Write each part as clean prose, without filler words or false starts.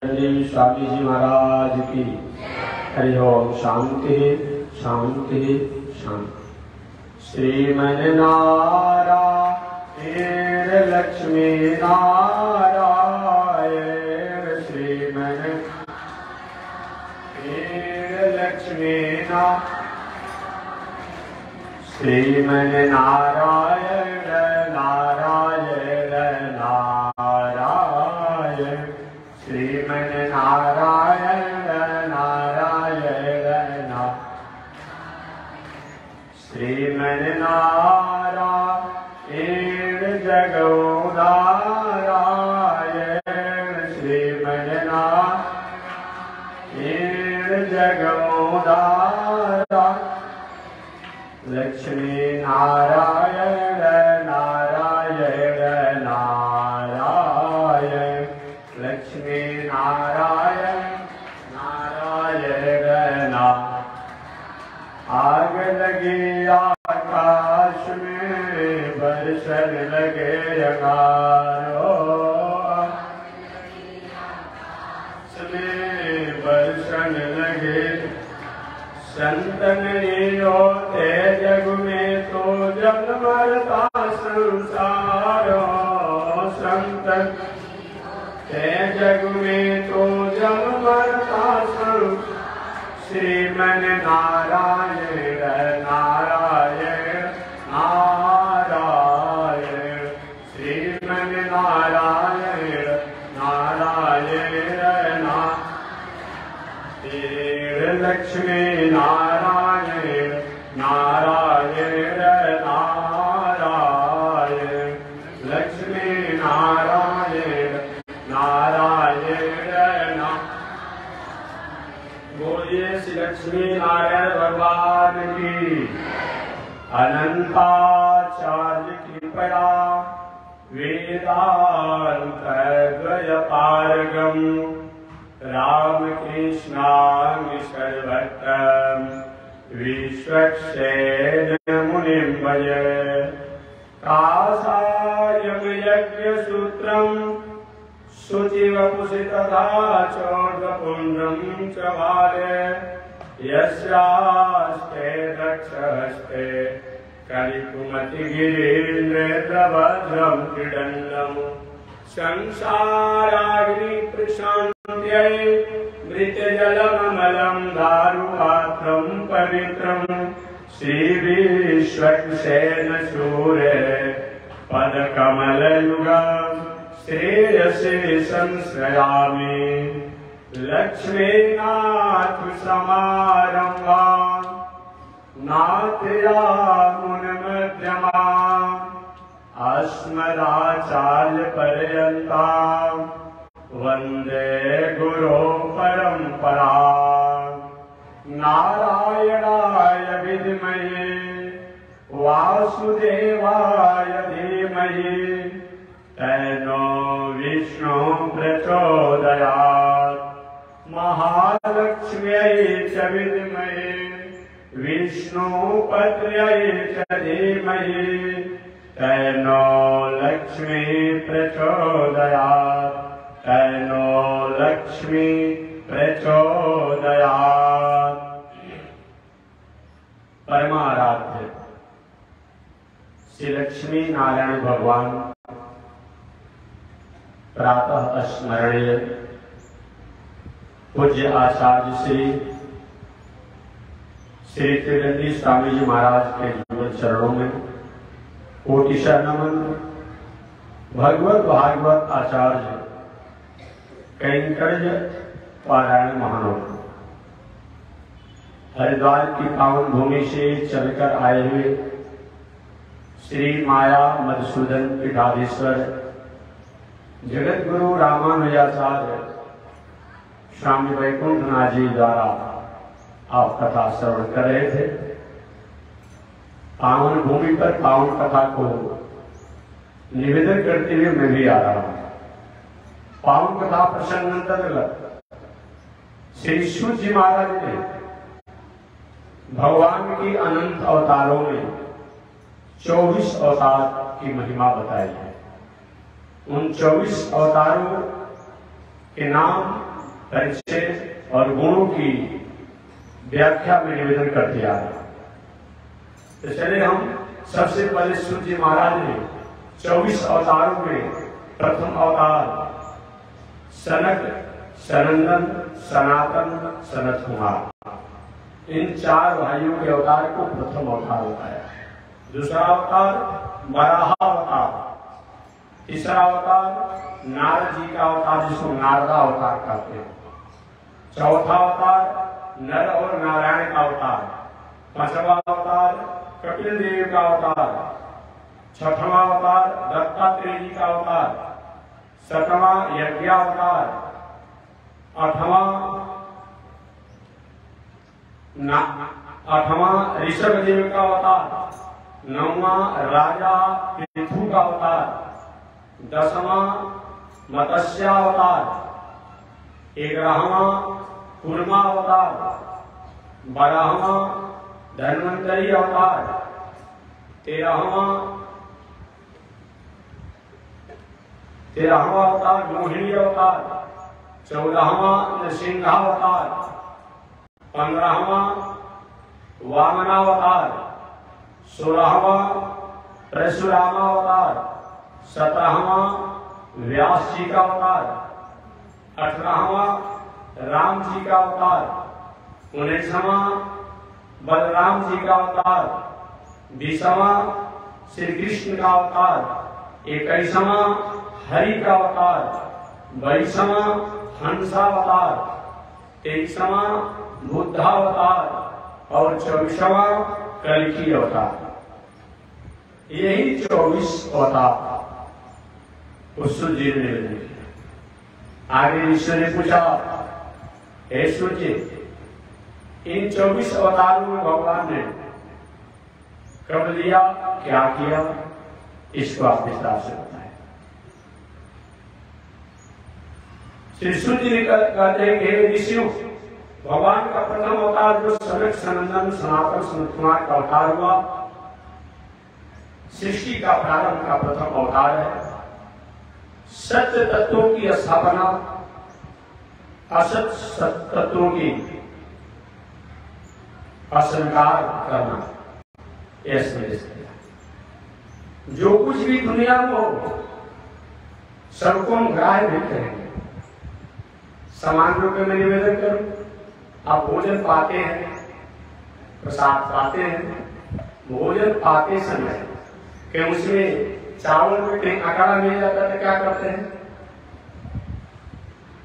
स्वामी जी महाराज की। हरि ओम। शांति शांति शांति। श्रीमन नारायण लक्ष्मी नारायण श्रीमन लक्ष्मी श्रीमन नारायण नारायण नारायण श्रीमन नारायण नारायण श्रीमन नारायण जगोदारायण श्रीमन नारायण जगोदारा लक्ष्मी नारायण नारायण नारायण लक्ष्मी नारायण नारायण आग लगी आकाश में बरसन लगे अंगारो बरसन लगे संतन होते जग में तो जग मरता संसारो संतन ते जग में तो जग मरता संसार श्रीमन नारायण नारायण नारायण श्रीमन नारायण नारायण लक्ष्मी नारायण नारायण नारायण लक्ष्मी नारायण नारायण बोलिए श्री लक्ष्मी नारायण भगवान की। अनंताचार्य कृपया वेदांत द्वयपारगम रामकृष्णामि सर्वत्रं विश्वक्सेन मुनिं भजे कासायं यज्ञसूत्रं शुचिवपुषि तथा चोर्ध्वपुण्ड्रं च वाले यस्यास्ते दक्षहस्ते कलिकुमतिगिरीन्द्रभद्रं त्रिदण्डम् संसाराग्नि प्रशान्त्यै मृतजलममलं दारुपात्रं पवित्रं श्रीविश्वक्सेन सूरे पदकमलयुगं श्रेयसे संश्रयामि लक्ष्मीनाथ समारम्भां नाथयामुनमध्यमाम् अस्मदाचार्य पर्यन्तां वन्दे गुरो परम्परा। नारायणाय विद्महे वासुदेवाय धीमहि तन्नो विष्णु प्रचोदयात् महालक्ष्म्यै च विद्महे विष्णुपत्न्यै च धीमहि तन्नो लक्ष्मी प्रचोदयात् तन्नो लक्ष्मी प्रचोदयात्। परमाराध्य श्री लक्ष्मी नारायण भगवान प्रातः स्मरणीय पूज्य आचार्य श्री त्रिदंडी स्वामी जी महाराज के जीवन चरणों में कोटिशा नमन। भगवत भागवत आचार्य कैंकर्य पारायण महानव हरिद्वार की पावन भूमि से चलकर आए हुए श्री माया मधुसूदन पीठाधीश्वर जगत गुरु रामानुजाचार्य स्वामी वैकुंठनाथ जी द्वारा आप कथा श्रवण कर रहे थे। पावन भूमि पर पावन कथा को निवेदन करते हुए मैं भी आ रहा हूं। पावन कथा प्रसंग अंतर्गत श्री सूत जी महाराज ने भगवान की अनंत अवतारों में 24 अवतार की महिमा बताई है। उन 24 अवतारों के नाम परिचय और गुणों की व्याख्या में निवेदन करते आ रहे। तो चले हम सबसे पहले सूर्य जी महाराज ने 24 अवतारों में प्रथम अवतार सनक, सनंदन, सनातन, सनत कुमार, इन 4 भाइयों के अवतार को प्रथम अवतार बताया। दूसरा अवतार वराह अवतार, तीसरा अवतार नारद जी का अवतार जिसको नारदा अवतार कहते हैं, चौथा अवतार नर और नारायण का अवतार, पांचवा अवतार कपिल देव का अवतार, छठवां अवतार दत्तात्रेय जी का अवतार, सातवां यज्ञावतार, आठवां ऋषभ देव का अवतार, 9वां राजा पृथु का अवतार, 10वां मत्स्यावतार, 11वां कूर्मा अवतार, 12वां धन्वंतरी अवतार, 13वां अवतार मोहिनी अवतार, 14वां नृसिंहावतार, 15वां वामनावतार, 16वां परशुरामावतार, 17वां व्यास जी का अवतार, 18वां राम जी का अवतार, 19वां बलराम जी का अवतार, 20वां श्री कृष्ण का अवतार, 21वां हरि का अवतार, 22वां हंसावतार, 23वां बुद्धावतार और 24वां कल्कि अवतार। यही 24 अवतार उस सूर्य ने निवेदन किया। आगे ईश्वर ने पूछा, हे सूर्य, इन 24 अवतारों में भगवान ने कब लिया, क्या किया, इसको आप विस्तार से बताएं। श्री सूर्य जी कहते हैं कि ऋषियों, भगवान का प्रथम अवतार जो सनक, सनंदन, सनातन, सनत कुमार का अवतार हुआ, सृष्टि का प्रारंभ का प्रथम अवतार है। सत्य तत्वों की स्थापना, असत तत्वों की अस्वीकार करना, जो कुछ भी दुनिया में हो सबको हम ग्राह्य नहीं करेंगे। समान रूप में निवेदन करूं, आप भोजन पाते हैं, प्रसाद पाते हैं, भोजन पाते समय कि उसमें चावल में कहीं आकारा मिल जाता है तो क्या करते हैं,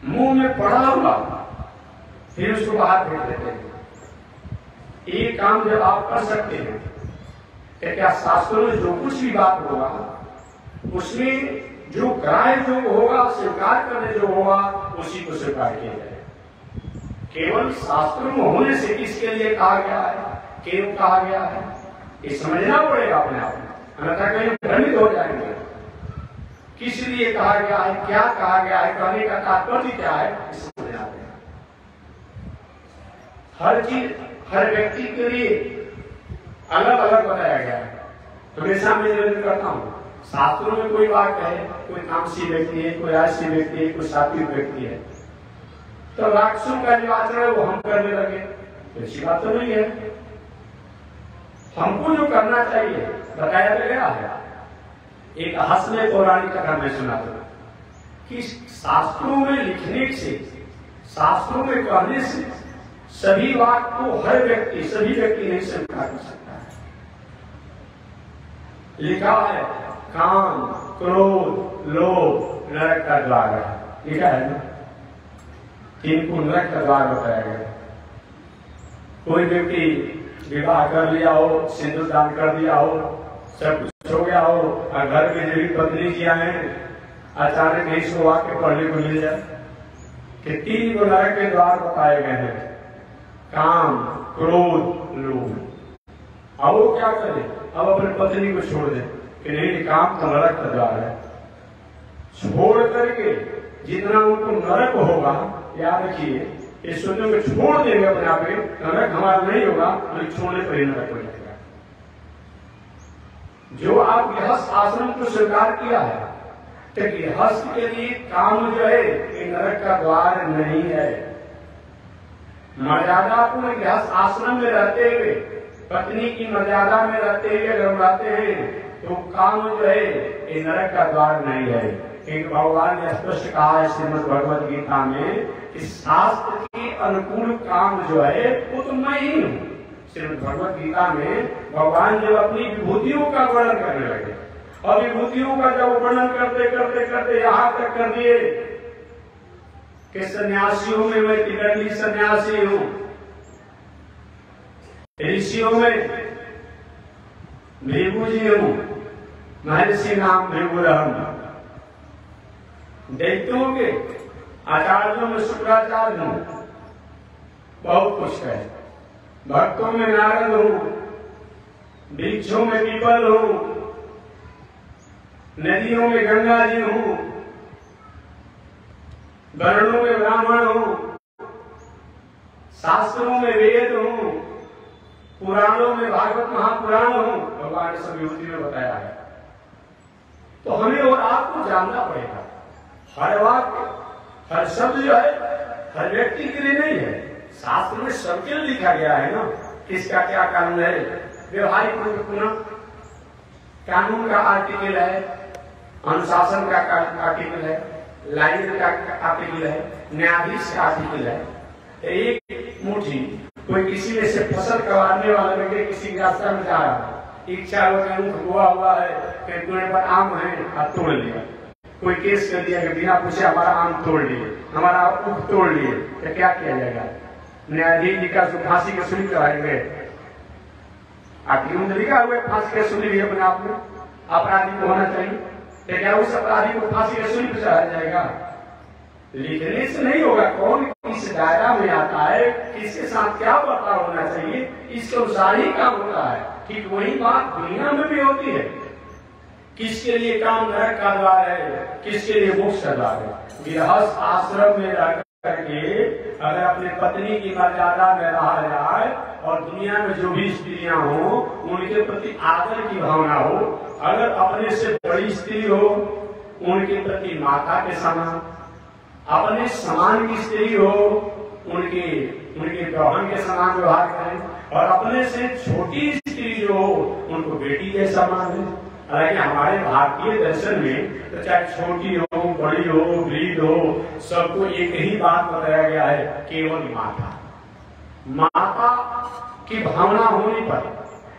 मुंह में पड़ा हुआ फिर उसको बाहर फेंक देते हैं। ये काम जब आप कर सकते हैं तो क्या शास्त्रों में जो कुछ भी बात होगा उसमें जो ग्राह्य जो होगा, स्वीकार करने जो होगा, उसी को स्वीकार किया जाए। केवल शास्त्रों में होने से किसके लिए कहा गया है, क्यों कहा गया है, ये समझना पड़ेगा अपने आप में, अन्यथा कहीं भ्रमित हो जाएंगे। किस लिए कहा गया है, क्या कहा गया है, कहने का तात्पर्य क्या है, समझ आते हैं। हर चीज हर व्यक्ति के लिए अलग अलग बताया गया है। हमेशा मैं निवेदन करता हूँ, शास्त्रों में कोई बात है, कोई तामसी व्यक्ति है, कोई राजसी व्यक्ति है, कोई सात्विक व्यक्ति है, तो राक्षसों का निर्वाचन है वो हम करने लगे, तो अच्छी बात तो नहीं है। हमको जो करना चाहिए बताया तो गया है। एक हंसने पौराणिक कथा मैं सुनाता हूं कि शास्त्रों में लिखने से, शास्त्रों में कहने से सभी बात को हर व्यक्ति, सभी व्यक्ति नहीं स्वीकार कर सकता है। लिखा है काम, क्रोध, लोभ नरक का द्वार है, लिखा है ना, 3 को नरक का द्वार बताया गया। कोई व्यक्ति विवाह कर लिया हो, सिंदूर दान कर दिया हो, सब कुछ हो गया हो, और घर में जो पत्नी किया है अचानक नहीं सुबह के पढ़ने को मिल जाए कि 3 को नरक के द्वार बताए गए हैं, काम, क्रोध, लोभ। अब वो क्या करे, अब अपनी पत्नी को छोड़ दे कि नहीं, काम तो नरक का द्वार है। छोड़ करके जितना उनको नरक होगा, याद रखिए, ये सोचो कि छोड़ देंगे अपने आप में, नरक हमारा नहीं होगा, लेकिन छोड़ने पर ही नरक हो जाएगा। जो आप गृहस्थ आश्रम को स्वीकार किया है, तो गृहस्थ के लिए काम जो है ये नरक का द्वार नहीं है। मर्यादापूर्ण गृहस्थ आश्रम में रहते हुए, पत्नी की मर्यादा में रहते हुए अगर हम रहते हैं तो काम जो है ये नरक का द्वार नहीं है। क्योंकि भगवान ने स्पष्ट कहा है श्रीमद् भगवद गीता में कि शास्त्र के अनुकूल काम जो है वो तो मैं ही हूँ। श्रीमद् भगवद गीता में भगवान जब अपनी विभूतियों का वर्णन करने लगे और विभूतियों का जब वर्णन करते करते करते यहाँ तक कर दिए कि सन्यासियों में मैं तिगड़ी सन्यासी हूँ, ऋषियों में भृगु जी हूँ, महर्षि नाम भृगुरहम, दैत्यों के आचार्यों में शुक्राचार्य हूँ, बहुत कुछ है। भक्तों में नारद हूँ, वृक्षों में पीपल हूँ, नदियों में गंगा जी हूँ, वर्णों में ब्राह्मण हूँ, शास्त्रों में वेद हूँ, पुराणों में भागवत महापुराण हूँ। भगवान ने सब विभूति में बताया है। तो हमें और आपको जानना पड़ेगा। हर वाक्य हर शब्द जो है हर व्यक्ति के लिए नहीं है। शास्त्र में सबके लिए लिखा गया है ना, किसका क्या कानून है। व्यवहारिक पुनः कानून का आर्टिकल है, अनुशासन का आर्टिकल है, लाइन का आर्टिकल है, न्यायाधीश का आर्टिकल है। एक मुट्ठी कोई किसी में से फसल कमाने वाला व्यक्ति किसी रास्ता में जा रहा है, इच्छा हुआ है कि पेड़ पर आम है, तोड़ लिया। कोई केस कर दिया कि बिना पूछे हमारा आम तोड़ लिए, हमारा ऊख तोड़ लिए, तो क्या किया जाएगा? न्यायाधीश जी का फांसी की सूली चढ़ाएंगे। क्यों लिखा हुआ फांसी की सूली भी अपने आप में अपराधी को होना चाहिए, तो क्या उस अपराधी को फांसी की सूली पर चढ़ाया जाएगा? लिखने से नहीं होगा। कौन किस दायरा में आता है, किसके साथ क्या बर्ताव होना चाहिए, इसके अनुसार ही काम होता है। ठीक वही बात दुनिया में भी होती है। किसके लिए काम नरक का द्वार है, किसके लिए मोक्ष का द्वार है। गृहस्थ आश्रम में रह करके अगर अपने पत्नी की मर्यादा में रहा जाए और दुनिया में जो भी स्त्रियां हो उनके प्रति आदर की भावना हो, अगर अपने से बड़ी स्त्री हो उनके प्रति माता के समान, अपने समान की स्त्री हो उनके बहन के समान व्यवहार करें, और अपने से छोटी स्त्री जो हो उनको बेटी के समान है। हालांकि हमारे भारतीय दर्शन में तो चाहे छोटी हो, बड़ी हो, वृद्ध हो, सबको एक ही बात बताया गया है, केवल माता की भावना होने पर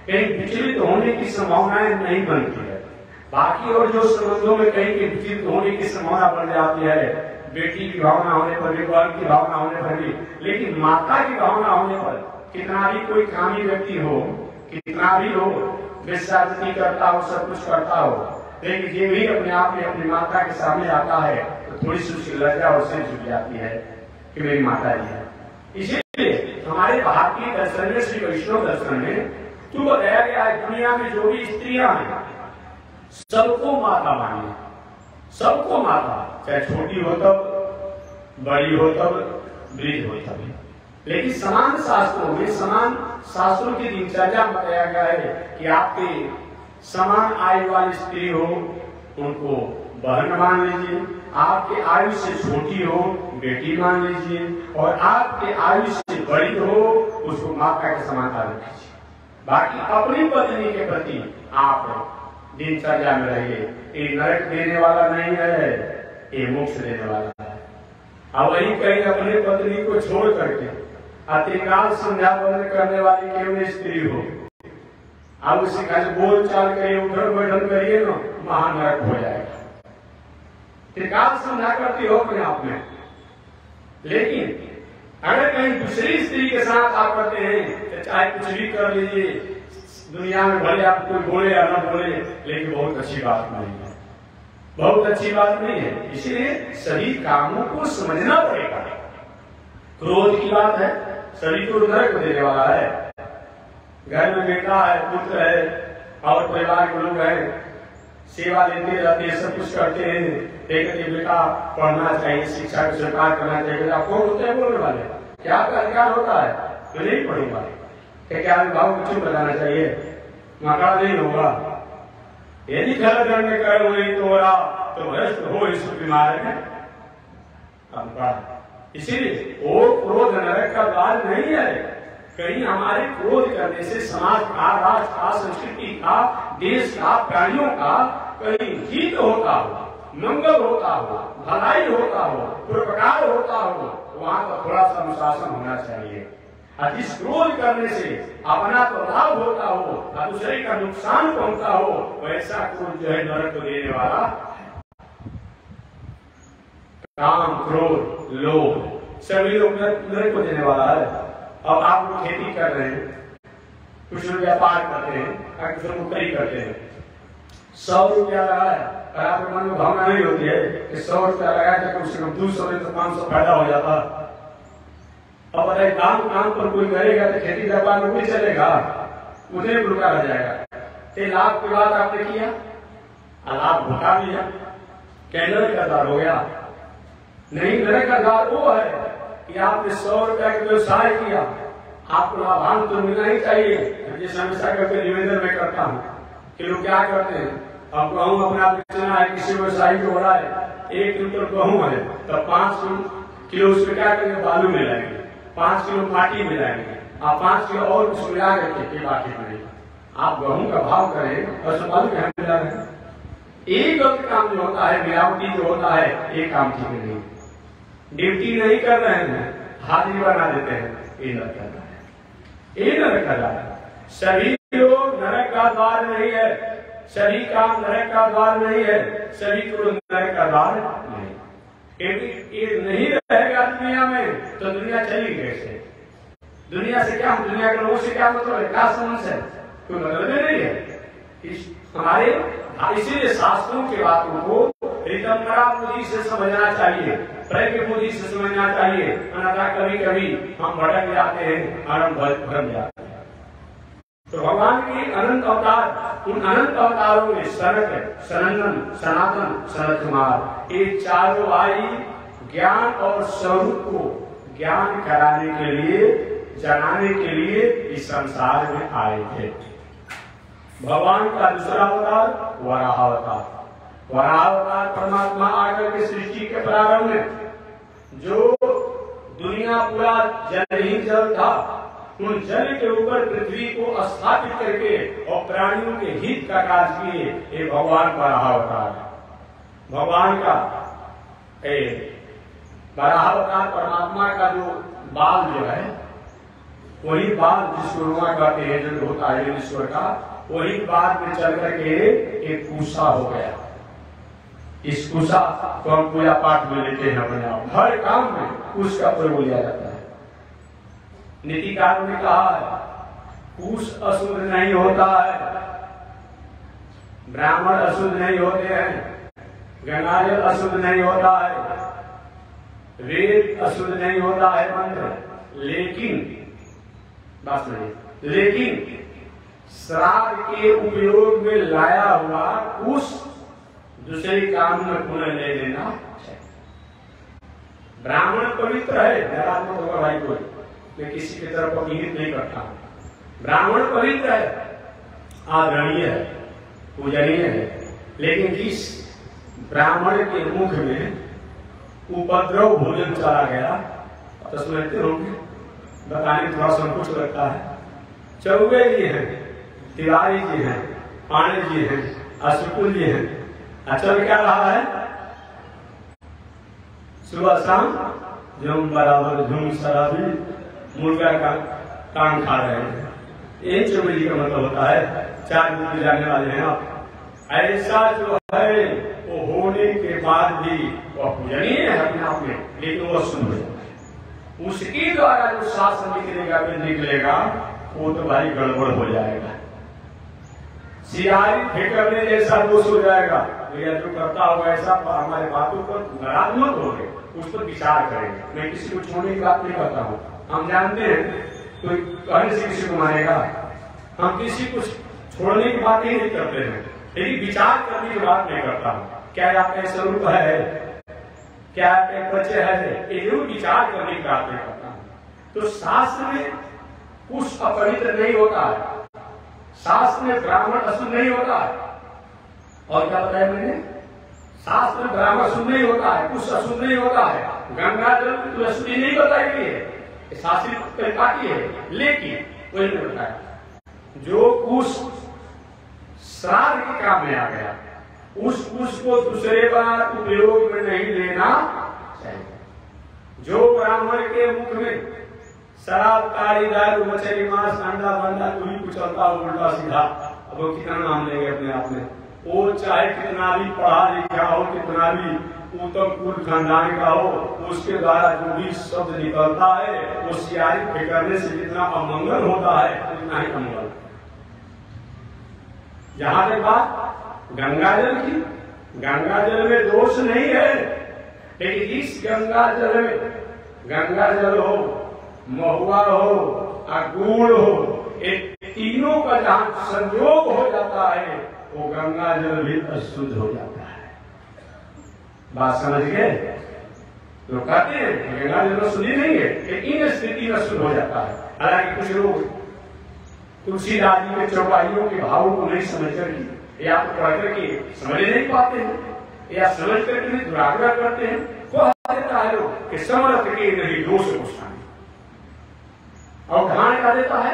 कहीं विचलित होने की संभावनाएं नहीं बनती है। बाकी और जो संबंधों में कहीं के विचलित होने की संभावना बन जाती है, बेटी की भावना होने पर भी, बहन की भावना होने पर भी, लेकिन माता की भावना होने पर कितना भी कोई कामी व्यक्ति हो, कितना भी हो, वेश्यावृत्ति करता हो, सब कुछ करता हो, लेकिन ये भी अपने आप में अपनी माता के सामने आता है तो थोड़ी सी उसकी लज्जा उससे झुक जाती है कि मेरी माता जी है। इसीलिए हमारे भारतीय दर्शन में, श्री वैष्णव दर्शन में तो बताया गया है दुनिया में जो भी स्त्रियां हैं सबको माता मानिए, सबको माता, चाहे छोटी हो तब, बड़ी हो तब, वृद्ध हो तब। लेकिन समान शास्त्रों में, समान शास्त्रों की दिनचर्या बताया गया है कि आपके समान आयु वाली स्त्री हो उनको बहन मान लीजिए, आपके आयु से छोटी हो बेटी मान लीजिए, और आपके आयु से बड़ी हो उसको माता के समानता रखिए। बाकी अपनी पत्नी के प्रति आप दिनचर्या में रहिए। ये नरक देने वाला नहीं है, ये मोक्ष देने वाला है। अब वही कहीं अपने पत्नी को छोड़ करके अतिकाल संध्या बंद करने वाली केवल स्त्री हो, अब उसी का बोल चाल करिए, उठन बैठन करिए ना, महानरक हो जाएगा। त्रिकाल संध्या करती हो अपने आप में, लेकिन अगर कहीं दूसरी स्त्री के साथ आप करते हैं तो चाहे कुछ भी कर लीजिए, दुनिया में भले आप कोई बोले या न बोले, लेकिन बहुत अच्छी बात नहीं है, बहुत अच्छी बात नहीं है। इसीलिए सभी कामों को समझना पड़ेगा। क्रोध की बात है, सभी को नरक देने वाला है। घर में बेटा है, पुत्र है और परिवार के लोग हैं, सेवा लेते रहते हैं, सब कुछ करते हैं, लेकिन बेटा पढ़ना चाहिए, शिक्षा को स्वीकार करना चाहिए। आप कौन होते हैं बोलने वाले? क्या आपका अधिकार होता है? मैं नहीं पढ़ूंगा, क्या अभिभावक को चुप बताना चाहिए? मकान नहीं होगा। यदि खल करने कर वही तोरा तो भ्रष्ट हो इस बीमारी में इसीलिए वो क्रोध नरक का द्वार नहीं है। कहीं हमारे क्रोध करने से समाज का, राष्ट्र का, संस्कृति का, देश का, प्राणियों का कहीं हित होता हो, मंगल होता हो, भलाई होता हो, परोपकार होता हो, वहां पर थोड़ा सा अनुशासन होना चाहिए। जिस क्रोध करने से अपना तो लाभ होता हो और दूसरे का नुकसान पहुंचता हो, वैसा क्रोध जो है नरक को देने वाला। काम, क्रोध, लोभ सभी लोग नरक को देने वाला है। अब आप लोग खेती कर रहे हैं, कुछ लोग व्यापार करते हैं, कुछ लोग नौकरी करते हैं, 100 रुपया लगा है और आपके मन में भावना नहीं होती है कि 100 रुपया लगाया तो कम से कम 200 में तो 500 फायदा हो जाता। अब बताइए काम पर कोई करेगा तो खेती व्यापार में कोई चलेगा, उतने रुपया रह जाएगा। लाभ की बात आपने किया, लाभ भुगता दिया, कैंडल का दार हो गया। नहीं, नरक का द्वार वो है कि आपने 100 रुपया का व्यवसाय किया, आपको लाभांश तो मिलना ही चाहिए। जिस हमेशा करके निवेदन में करता हूँ कि लोग क्या करते हैं, अब गेहूं अपना बेचना है, किसी व्यवसायी को बड़ा है, 1 क्विंटल गेहूं है तो 5 किलो उसमें क्या करेंगे, बालू मिलाएंगे, 5 किलो माटी मिलाएंगे, आप 5 किलो और उसको मिला करके बाटी बनेगी। आप गेहूं का भाव करें और बालू क्या मिला रहे हैं। एक गलत काम जो होता है, मिलावटी जो होता है, एक काम ठीक नहीं। ड्यूटी नहीं कर रहे हैं, हाजिरी बना देते हैं, ये नरक का द्वार है, ये नरक का द्वार है। सभी लोग नरक का द्वार नहीं है, सभी काम नरक का द्वार नहीं है, सभी को नरक का द्वार नहीं। ये नहीं रहेगा दुनिया में तो दुनिया चली कैसे? दुनिया से क्या, दुनिया के लोगों से क्या मतलब है, क्या समझ है, कोई मतलब नहीं है हमारे। इसीलिए शास्त्रों की बातों को रितंबरा बुद्धि से समझना चाहिए, प्रज्ञ बुद्धि से समझना चाहिए, अन्यथा कभी कभी हम भटक जाते हैं और हम भ्रम जाते हैं। तो भगवान के अनंत अवतार, उन अनंत अवतारों में सनक, सनंदन, सनातन, सनत कुमार, ये चारों भाई ज्ञान और स्वरूप को ज्ञान कराने के लिए, जगाने के लिए इस संसार में आए थे। भगवान का दूसरा अवतार वराह अवतार। वराह अवतार परमात्मा आकर के सृष्टि के प्रारंभ में जो दुनिया पूरा जल ही जल था, उन जल के ऊपर पृथ्वी को स्थापित करके और प्राणियों के हित का कार्य किए, ये भगवान का वराह अवतार है। भगवान का वराह अवतार परमात्मा का जो बाल जो है, वही बाल जिसको रुआ कहते हैं, जो होता है ईश्वर का, वही बाद में चल करके एक कुशा हो गया। इस कुशा को हम पूजा पाठ में लेते हैं, अपने आप हर काम में कुश का प्रयोग लिया जाता है। नीतिकारों ने कहा है कुश अशुद्ध नहीं होता है, ब्राह्मण अशुद्ध नहीं होते हैं, गंगाजल अशुद्ध नहीं होता है, वेद अशुद्ध नहीं होता है, मंत्र, लेकिन बस नहीं, लेकिन श्राद्ध के उपयोग में लाया हुआ कुश दूसरे काम में पुनः ले लेना चाहिए। ब्राह्मण पवित्र है, नकारात्मक होगा भाई कोई, मैं किसी की तरफ अपील नहीं करता। ब्राह्मण पवित्र है, आदरणीय है, पूजनीय है, लेकिन जिस ब्राह्मण के मुख में उपद्रव भोजन चला गया, तो समझते होंगे, बताने थोड़ा संकोच लगता है। चौबे जी हैं, तिवारी जी हैं, पांडे जी हैं, अशुकुल जी हैं, अच्छा क्या रहा है, सुबह शाम झूम बराबर झूम शराबी मुर्गा का कान खा रहे हैं। ये चौबेली का मतलब होता है 4 दिन जाने वाले हैं आप। ऐसा जो है वो होने के बाद भी वह पूजनीय है अपने आप में, लेकिन वह सुन रहे, उसके द्वारा जो शासन निकलेगा वो तो भाई गड़बड़ हो जाएगा, सियारी फेंकने जैसा दोष हो जाएगा। या जो करता होगा ऐसा हमारे बातों पर नकारात्मक हो गए, उस पर विचार करेंगे। मैं किसी को छोड़ने की बात नहीं करता हूँ, हम जानते हैं कोई कहने से किसी को मारेगा, हम किसी को छोड़ने की बात ही नहीं करते हैं, लेकिन विचार करने की बात नहीं करता हूँ। क्या आपका स्वरूप है, क्या आपके बच्चे है, ये जरूर विचार करने की बात नहीं करता हूँ। तो शास्त्र में कुछ अपवित्र नहीं होता है, शास्त्र में ब्राह्मण अशुद्ध नहीं होता है। और क्या बताया मैंने, शास्त्र ब्राह्मण शुद्ध नहीं होता है, कुछ अशुद्ध नहीं होता है। गंगा जल तो अशुद्धि नहीं बताई गई है, शास्त्रीय तरीका की है। लेकिन वही ने बताया जो कुछ श्राद्ध के काम में आ गया उस कुछ को दूसरे बार उपयोग में नहीं लेना चाहिए। जो ब्राह्मण के मुख में शराब, कारी, दारू, मछली, मांस, अंडा, बंडा कोई कुछ चलता हो उल्टा सीधा, अब वो कितना नाम लेंगे अपने आप में। वो चाहे कितना भी पढ़ा लिखा हो, कितना भी उत्तम कुल खानदान का हो, उसके द्वारा जो भी शब्द निकलता है वो सियारी फेंकने से जितना अमंगल होता है उतना ही अमंगल। जहां तक बात गंगा जल की, गंगा जल में दोष नहीं है, लेकिन इस गंगा जल में, गंगा जल हो, महुआ हो, गुड़ हो, एक तीनों का जहां संयोग हो जाता है वो गंगा जल भी अशुद्ध हो जाता है। बात समझ गए? तो कहते हैं गंगा जल शुद्धि नहीं है, लेकिन स्थिति में शुद्ध हो जाता है। हालांकि कुछ लोग तुलसीदास जी के चौपाइयों के भावों को नहीं समझ करके या तो पढ़ करके समझ नहीं पाते हैं या समझ करके दुराग्रह करते हैं। को देता है लोग कि समर्थ के नहीं दोष को और उदाहरण का देता है,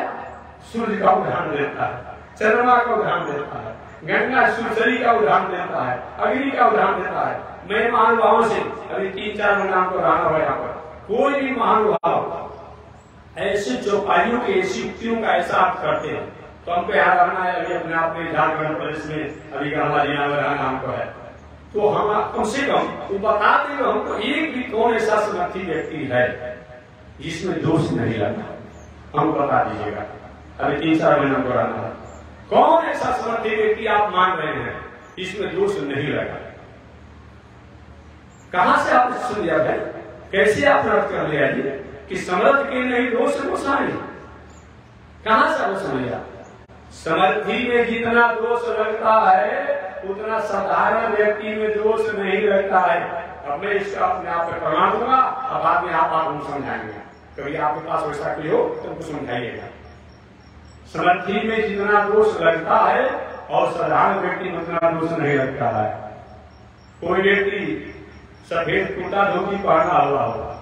सूर्य का उदाहरण देता है, चंद्रमा का उदाहरण देता है, गंगा सूर्य का उदाहरण देता है, अग्नि का उदाहरण देता है। मैं महानुभावों से अभी 3-4 महीना को रहना हो यहाँ पर, कोई भी महानुभाव ऐसे चौपाइयों के, ऐसी युक्तियों का ऐसा अर्थ करते हैं तो हमको याद रहना है। अभी अपने आप में झारखंड प्रदेश में अभी गंगा जी नाम को है, तो हम कम से कम वो बताते हुए हमको एक भी कौन ऐसा समर्थी व्यक्ति है जिसमें दोष नहीं लगा, हम बता दीजिएगा। अभी 3-4 महीना को रहना है, कौन ऐसा समर्थी व्यक्ति आप मान रहे हैं इसमें दोष नहीं लगा? कहां से आप सुन लिया है, कैसे आपने अर्थ कर लिया जी कि समर्थ के नहीं दोष को सानी? कहां से आप समझ लिया? समर्थी में जितना दोष लगता है उतना साधारण व्यक्ति में दोष नहीं लगता है। अब मैं इसका अपने आप पर प्रमाण दूंगा, अब बाद में आप हमको समझाएंगे। कभी आपके पास वैसा कोई हो तो उनको समझाइएगा। समर्थी में जितना दोष लगता है और साधारण व्यक्ति में उतना दोष नहीं लगता है। कोई व्यक्ति सफेद कुर्ता धोती पहना हुआ हो,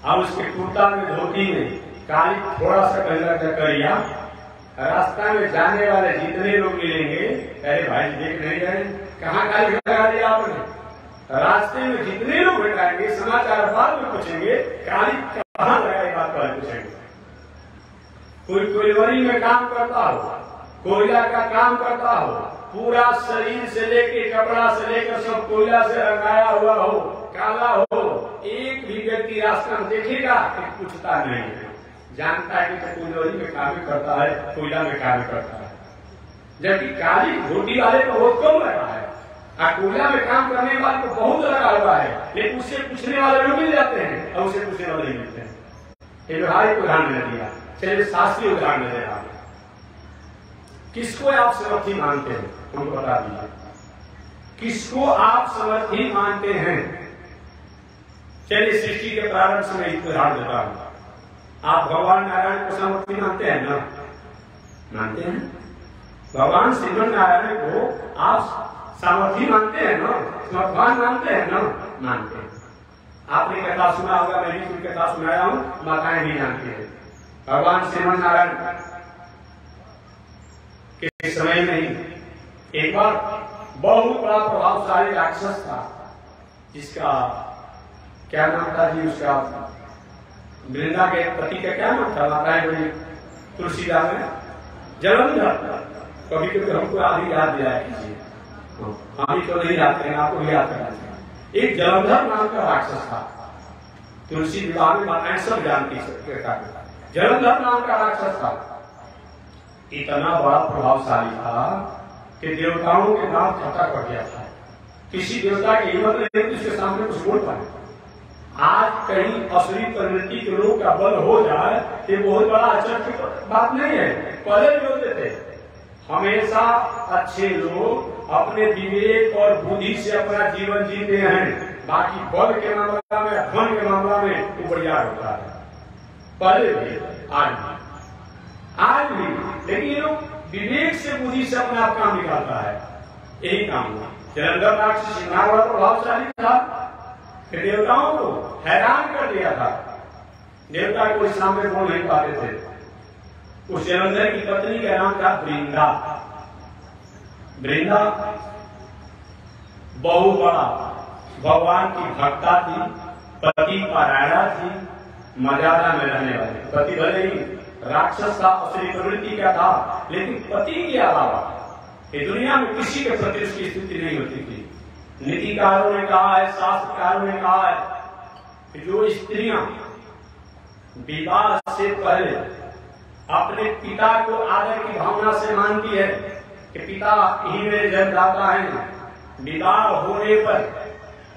अब उसके कुर्ता में धोती में काली थोड़ा सा कलर का करिया, रास्ता में जाने वाले जितने लोग मिलेंगे, अरे भाई देख नहीं रहे कहाँ काली लगा दिया आपने? रास्ते में जितने लोग बैठाएंगे समाचार बाद में पूछेंगे काली कहाँ लगाई, बात पहले पूछेंगे। कोई कोयलवरी में काम करता हो, कोयला का काम करता हो, पूरा शरीर से लेके कपड़ा से लेकर सब कोयला से रंगाया हुआ हो, काला हो, एक भी व्यक्ति रास्ता में देखेगा तो पूछता नहीं है, जानता है कि तो कोयलवरी में काम करता है, कोयला में काम करता है। जबकि काली धोती वाले को बहुत कम लगा है और कोयला में काम करने वाले को बहुत लगा हुआ है, लेकिन उससे पूछने वाले लोग मिल जाते हैं और उससे पूछने वाले नहीं मिलते हैं। ये व्यवहारिक उदाहरण दे दिया, चलिए शास्त्रीय उदाहरण दे रहा है। किसको आप समर्थी मानते हैं हमको बता दीजिए, किसको आप समर्थी मानते हैं? चलिए सृष्टि के प्रारंभ से मैं एक उदाहरण देता हूं। आप भगवान नारायण को समर्थी मानते हैं ना? मानते हैं? भगवान श्रीमन नारायण को आप सामर्थी मानते हैं ना? भगवान मानते हैं ना? मानते हैं। आपने कथा सुना होगा, मैं भी कोई कथा सुनाया हूं, माताएं भी जानती है। भगवान श्रीमन नारायण के समय में ही एक बार बहुत बड़ा प्रभावशाली राक्षस था, जिसका क्या नाम था जी? उसका वृंदा के पति का क्या नाम था? माताएं बड़ी तुलसीदास में जलंधर। कभी कभी हमको आधी याद दिलाया कीजिए, हम ही तो नहीं याद हैं, आपको याद करना चाहिए। एक जलंधर नाम का राक्षस था, तुलसी विवाह में माताएं सब जानती है। जलंधर नाम का राक्षस था, इतना बड़ा प्रभावशाली था कि देवताओं के नाम खतरा पड़ गया था। किसी देवता की हिम्मत नहीं थी उसके सामने कुछ बोल पाए। आज कहीं असली प्रवृत्ति के लोग का बल हो जाए ये बहुत बड़ा आश्चर्य की बात नहीं है। पहले भी होते थे, हमेशा अच्छे लोग अपने विवेक और बुद्धि से अपना जीवन जीते हैं, बाकी बल के मामला में, धन के मामला में वो बढ़िया होता है। पहले भी आज भी, लेकिन ये लोग विवेक से बुद्धि से अपना काम निकालता है, यही काम हुआ। जलंधर राक्षस इतना बड़ा प्रभावशाली था कि देवताओं को हैरान कर दिया था। देवता को इस नाम में बोल नहीं पाते थे। उस जलंधर की पत्नी का नाम था वृंदा। वृंदा बहुत बड़ा भगवान की भक्ता थी, पति पारायणा थी, मर्यादा में रहने वाली। पति भले ही राक्षस था, असली प्रवृत्ति का था, लेकिन पति के अलावा ये दुनिया में किसी के प्रति उसकी स्थिति नहीं होती थी। नीतिकारों ने कहा है, शास्त्रकारों ने कहा है कि जो स्त्रियां विवाह से पहले अपने पिता को आदर की भावना से मानती है कि पिता ही मेरे जन्मदाता हैं, विवाह होने पर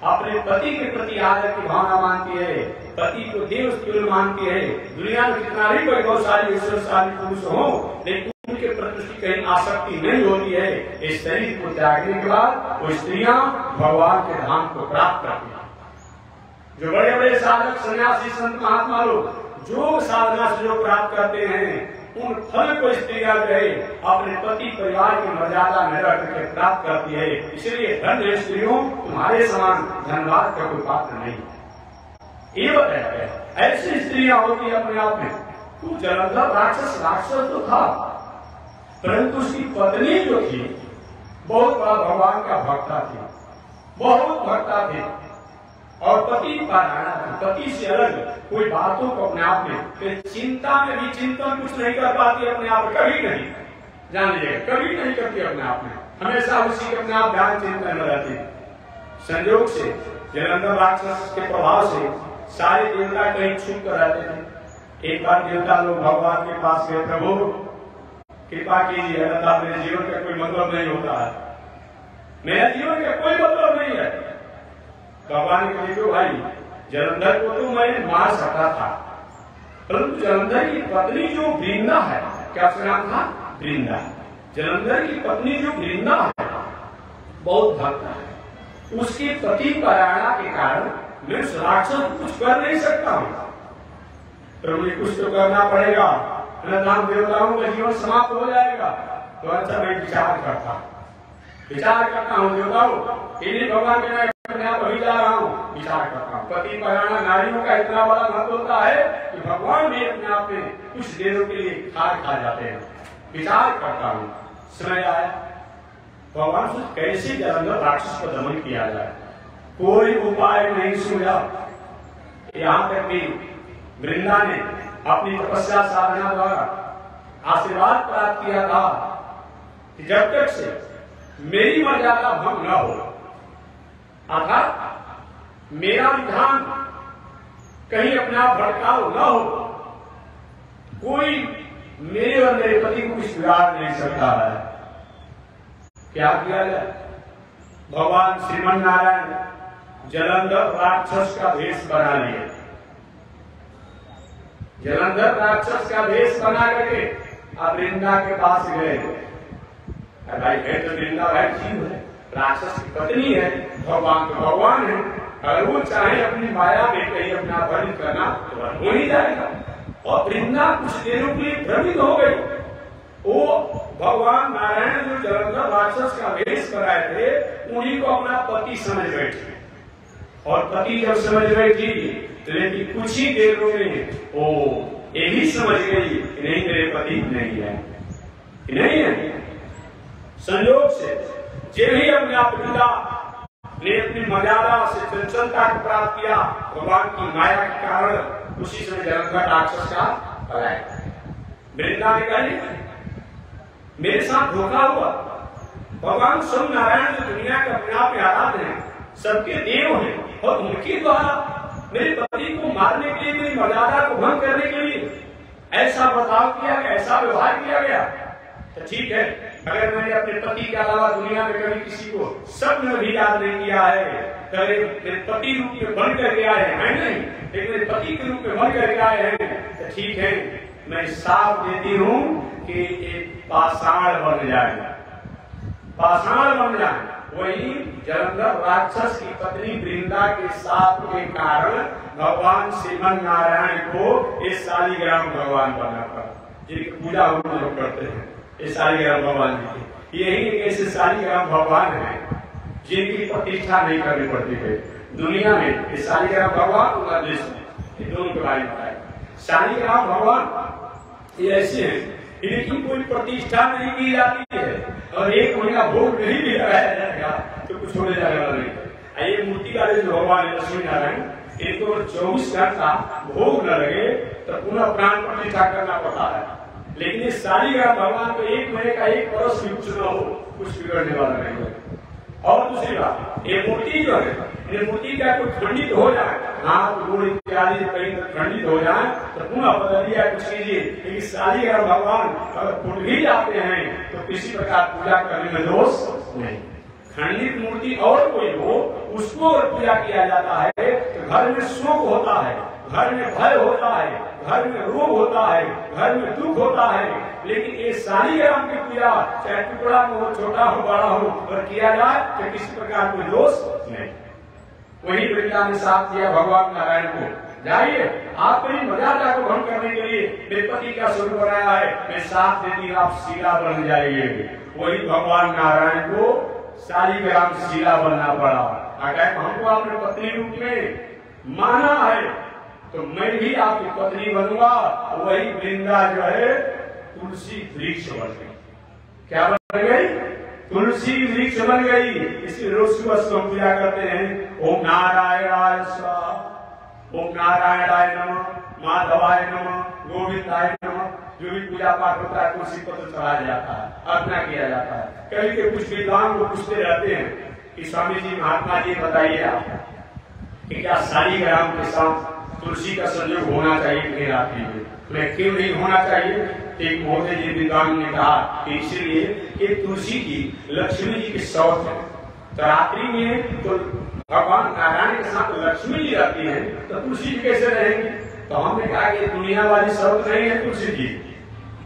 अपने पति के प्रति आदर की भावना मानती है, पति को देव तुल्य मानती है। दुनिया में कितना भी वैभवशाली ईश्वरशाली पुरुष हो, लेकिन उनके प्रति उसकी कहीं आसक्ति नहीं होती है। इस शरीर को त्यागने के बाद वो स्त्रियां भगवान के धाम को प्राप्त करती हैं। जो बड़े बड़े साधक सन्यासी संत महात्मा लोग जो साधना से जो प्राप्त करते हैं, उन फल को स्त्रियां गए अपने पति परिवार की मर्यादा में रख के प्राप्त करती है। इसलिए धन्य स्त्रियों, तुम्हारे समान धनवाद का कोई पात्र नहीं है। ये बताया गया ऐसी स्त्रियां होती अपने आप में। तू जलंधर राक्षस तो था, परंतु उसकी पत्नी जो थी बहुत बड़ा भगवान का भक्ता थी, बहुत भक्ता थी और पति पारायणा थी। पति से अलग कोई बातों को अपने आप में चिंता में भी चिंतन कुछ नहीं कर पाती अपने आप में, कभी नहीं, जान लीजिएगा, कभी नहीं करती अपने आप में, हमेशा उसी के अपने आप ध्यान चिंतन में रहती। संयोग से जलंधर राक्षस के प्रभाव से सारे देवता कहीं छुप कर रहते थे। एक बार देवता लोग भगवान के पास गए, प्रभु कृपा कीजिए, अन्यथा मेरे जीवन का कोई मतलब नहीं होता है, मेरा जीवन का कोई मतलब नहीं है। भगवान ने कहा भाई, जलंधर को तो मैं मार सकता था, परंतु जलंधर की पत्नी जो वृंदा है, क्या उसका नाम था? वृंदा। जलंधर की पत्नी जो वृंदा है बहुत भक्त है, उसके पति पारायणा के कारण मैं उस राक्षस को कुछ कर नहीं सकता हूँ। प्रभु ने कुछ तो करना पड़ेगा, अन्यथा देवताओं का जीवन समाप्त हो जाएगा। तो अच्छा मैं विचार करता हूँ देवताओं, इन्हीं भगवान के मैं अपने आप अभी जा रहा हूँ, विचार करता हूँ। पति पारायणा नारियों का इतना बड़ा महत्व होता है कि भगवान भी अपने आप में कुछ देरों के लिए खार खा जाते हैं। विचार करता हूँ, समय आया भगवान से कैसे जलंधर राक्षस को दमन किया जाए, कोई उपाय नहीं सूझा। यहाँ तक कि वृंदा ने अपनी तपस्या साधना द्वारा आशीर्वाद प्राप्त किया था कि जब तक से मेरी मर्यादा भंग न हो, अर्थात मेरा विधान कहीं अपने आप भड़काव न हो, कोई मेरे और मेरे पति को कुछ बिगाड़ नहीं सकता है। क्या किया जाए? भगवान श्रीमन नारायण जलंधर राक्षस का भेष बना लिए। जलंधर राक्षस का भेष बना करके अब वृंदा के पास गए। भाई है तो वृंदा भाई जीव है, राक्षस की पत्नी है, भगवान तो भगवान है, अगर वो चाहे अपनी माया में कहीं अपना वर्ण करना तो हो ही जाएगा। और वृंदा कुछ देरों के लिए भ्रमित हो गई। वो भगवान नारायण जो जलंधर राक्षस का भेष कराए थे, उन्हीं को अपना पति समझ बैठी। और पति जब समझ बैठी, लेकिन कुछ ही देरों में वो यही समझ गई कि नहीं मेरे पति नहीं है, नहीं है। संयोग से जो ही अपने आप वृंदा ने अपनी मर्यादा से चंचलता को प्राप्त किया, भगवान की माया के कारण उसी समय जलंधर राक्षस का पलायन। वृंदा ने कहा मेरे साथ धोखा हुआ। भगवान स्वयं नारायण जो दुनिया के अपने आप में आराध्य हैं, सबके देव हैं, और उनके द्वारा मेरे पति को मारने के लिए, मेरी मर्यादा को भंग करने के लिए ऐसा बर्ताव किया गया, ऐसा व्यवहार किया गया। तो ठीक है, अगर मैंने अपने पति के अलावा दुनिया में कभी किसी को स्वप्न भी याद नहीं किया है, तो मेरे पति रूप में बन करके आए हैं, नहीं, लेकिन मेरे पति के रूप में बन करके आए हैं, तो ठीक है, मैं साफ देती हूँ कि एक पाषाण बन जाए, पाषाण बन जाए। वही जलंधर राक्षस की पत्नी वृंदा के साथ के कारण भगवान श्रीमन नारायण को इस शालिग्राम भगवान बना पड़ा, जिनकी पूजा हम लोग करते हैं। ये शालिग्राम भगवान जी, यही एक ऐसे शालिग्राम भगवान है जिनकी प्रतिष्ठा नहीं करनी पड़ती है दुनिया में। शालिग्राम भगवान और विष्णु दोनों के बारे में बताया। शालिग्राम भगवान ये ऐसे हैं इनकी कोई प्रतिष्ठा नहीं की जाती है और 1 महीना भोग नहीं भी लगाया जाएगा तो कुछ होने जाएगा नहीं। ये मूर्ति वाले जो भगवान लक्ष्मी नारायण इनको 24 घंटा भोग न लगे तो पुनः प्राण प्रतिष्ठा करना पड़ता है। लेकिन ये शालिग्राम भगवान को 1 महीने का 1 वर्ष भी कुछ न हो, कुछ बिगड़ने वाला नहीं है। और दूसरी बात, ये मूर्ति जो है, ये मूर्ति का कोई खंडित हो जाए, हाथ गोड़ इत्यादि कहीं खंडित हो जाए तो पुनः बदलिए कुछ कीजिए। लेकिन शालिग्राम भगवान अगर फूट भी जाते हैं तो किसी प्रकार पूजा करने में दोष नहीं। खंडित मूर्ति और कोई हो उसको पूजा किया जाता है तो घर में शोक होता है, घर में भय होता है, घर में रोग होता है, घर में दुख होता है। लेकिन ये शालिग्राम की पूजा चाहे टुकड़ा हो, छोटा हो, बड़ा हो, और किया जाए तो किसी प्रकार कोई दोष नहीं। वही वृंदा ने साथ दिया भगवान नारायण को, जाइए आप मेरी मर्यादा को भंग करने के लिए विपत्ति का स्वरूप बनाया है, मैं साथ देती आप शिला बन जाइए। वही भगवान नारायण को शालिग्राम शिला बनना पड़ा। अगर हमको आपने पत्नी रूप में माना है तो मैं भी आपकी पत्नी बनूंगा। वही वृंदा जो है तुलसी वृक्ष बन गई। क्या बन गई? तुलसी वृक्ष बन गई। इसलिए रोज सुबह सुबह पूजा करते हैं, ओम नारायणाय स्वाहा, ओम नारायणाय नमः, माधवाय नमः, गोविंदाय नमः। जो भी पूजा पाठ होता है तुलसी पत्र चढ़ाया जाता है, अर्चना किया जाता है। कभी के कुछ विद्वान को पूछते रहते हैं कि स्वामी जी, महात्मा जी बताइए आप कि क्या शालिग्राम के साथ तुलसी का संयोग होना चाहिए कि रात्रि में? मैं क्यों नहीं होना चाहिए? एक महोदय जी विद्वान ने कहा कि इसलिए कि तुलसी जी लक्ष्मी जी की सौत है, तो रात्रि में तो भगवान नारायण के साथ लक्ष्मी जी रहती है तो तुलसी जी कैसे रहेंगी? तो हमने कहा कि दुनिया वाली सौत नहीं है तुलसी जी,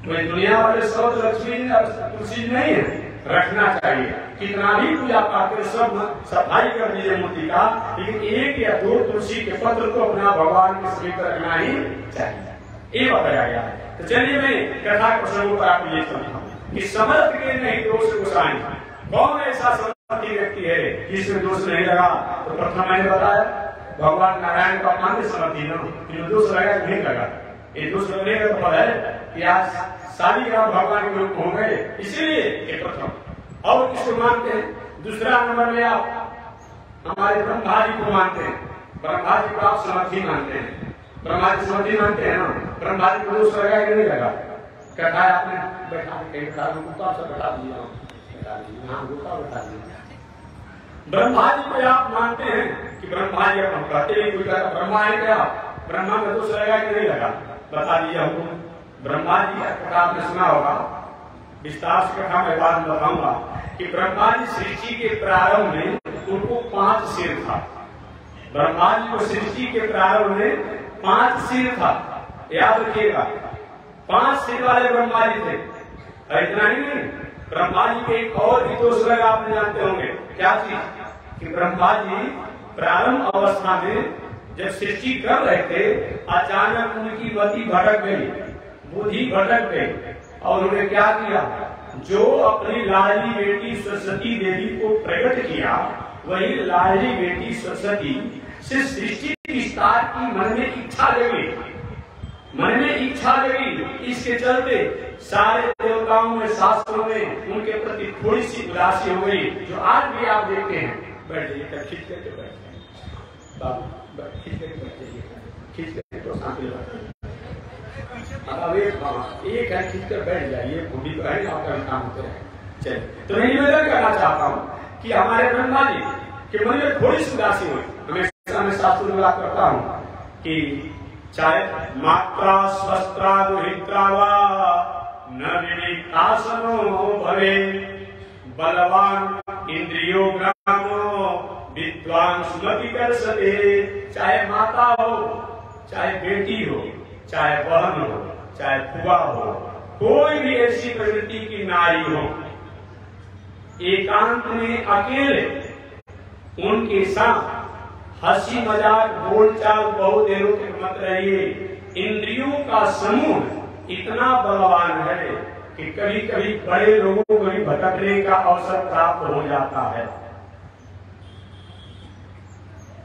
तो दुनिया वाले सौत लक्ष्मी जी तुलसी जी नहीं है, रखना चाहिए। कितना भी पूजा पाठ कर सब सफाई कर दीजिए मूर्ति का, लेकिन 1 या 2 तुलसी के पत्र को अपना भगवान के समीप रखना ही चाहिए, ये बताया गया है। तो चलिए मैं कथा प्रसंगों पर आपको ये समझाऊं कि समर्थ के नहीं दोष गोसाई। कौन ऐसा समर्थी व्यक्ति है जिसमें दोष नहीं लगा? तो प्रथम मैंने बताया भगवान नारायण का अपमान समर्थी न, दोष लगा नहीं लगा। ये दोष लगने का फल है कि आज शालिग्राम भगवान के रूप हो गए, इसीलिए ये प्रथम। और किसको मानते हैं? दूसरा नंबर में आप हमारे ब्रह्मा जी को मानते हैं। ब्रह्मा जी को आप समर्थी मानते हैं, ब्रह्मा जी समर्थी मानते हैं ना। ब्रह्मा जी को दोष लगा कि नहीं लगा? कथा आपने बैठा बैठा दिया, ब्रह्मा जी को आप मानते हैं कि ब्रह्मा जी हम कहते हैं कोई कहता ब्रह्मा है क्या? ब्रह्मा का दोष लगा कि नहीं लगा? बता दीजिए हमको। ब्रह्मा जी का कथा आपने सुना होगा, विस्तार से कथा मैं बाद में बताऊंगा कि ब्रह्मा जी सृष्टि के प्रारंभ में उनको 5 सिर था। ब्रह्मा जी को सृष्टि के प्रारंभ में 5 सिर था, याद रखिएगा। 5 सिर वाले ब्रह्मा जी थे। इतना ही नहीं, ब्रह्मा जी के एक और भी दोष लगा आपने जानते होंगे, क्या चीज? कि ब्रह्मा जी प्रारंभ अवस्था में जब सृष्टि कर रहे थे अचानक उनकी मति भटक गई, बुद्धि भटक गई, और उन्होंने क्या किया? जो अपनी लाडली बेटी सरस्वती देवी को प्रकट किया, वही लाडली बेटी सरस्वती से सृष्टि विस्तार की मन में इच्छा जगी, मन में इच्छा जगी। इसके चलते सारे देवताओं में, शास्त्रों में उनके प्रति थोड़ी सी उदासी हो गई, जो आज भी आप देखते हैं। बैठिए, खींच करके बैठिए, खींच करके बैठिए, खींच करके तो शांति बैठिए। अब एक है, खींच कर बैठ जाइए, बूढ़ी तो है, आपका काम होते हैं। चलिए, तो मैं निवेदन करना चाहता हूँ कि हमारे ब्रह्मा जी के मन में थोड़ी सी उदासी हुई। हमेशा मैं शास्त्र में बात करता हूँ कि चाहे मात्रा स्वस्त्रा दुहित्रा वा न विनिकासनो भवे, बलवान इंद्रियो ग्रामो विद्वान सुमति कर सके। चाहे माता हो, चाहे बेटी हो, चाहे बहन हो, चाहे फुआ हो, कोई भी ऐसी प्रवृत्ति की नारी हो, एकांत में अकेले उनके साथ हंसी मजाक बोलचाल बहुत देरों तक मत रहिए। इंद्रियों का समूह इतना बलवान है कि कभी कभी बड़े लोगों को भी भटकने का अवसर प्राप्त हो जाता है।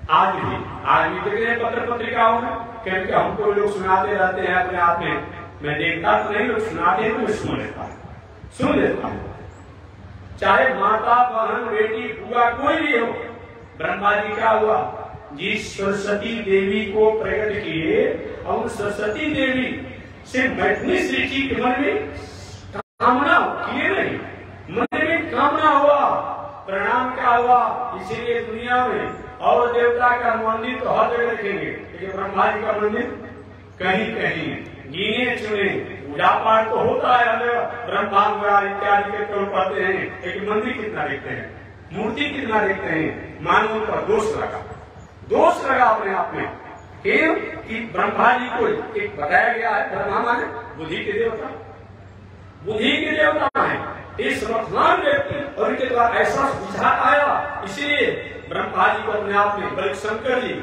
आज भी देख रहे हैं पत्र पत्रिकाओं में, क्योंकि हमको लोग सुनाते रहते हैं अपने आप में। मैं देखता तो नहीं, लोग सुनाते हैं तो मैं सुन लेता हूँ। चाहे माता, बहन, बेटी, बुआ कोई भी हो, ब्रह्मा जी क्या हुआ जी, सरस्वती देवी को प्रकट किए और सरस्वती देवी से मैथिली श्री जी के मन में कामना किए नहीं, मन में कामना हुआ, प्रणाम क्या हुआ। इसीलिए दुनिया में और देवता का मंदिर तो हर जगह रखेंगे, लेकिन ब्रह्मा जी का मंदिर कहीं कहीं गिने चुने। पूजा पाठ तो होता है, ब्रह्मा इत्यादि के तौर पढ़ते हैं, लेकिन मंदिर कितना देखते हैं, मूर्ति कितना देखते हैं। मानव पर दोष लगा अपने आप में कि ब्रह्मा जी को एक बताया गया है, ब्रह्मा माने बुद्धि के देवता है, इस समर्थमान व्यक्ति, और इनके द्वारा ऐसा विचार आया। इसीलिए ब्रह्मा जी को अपने आप में, बल्कि शंकर जी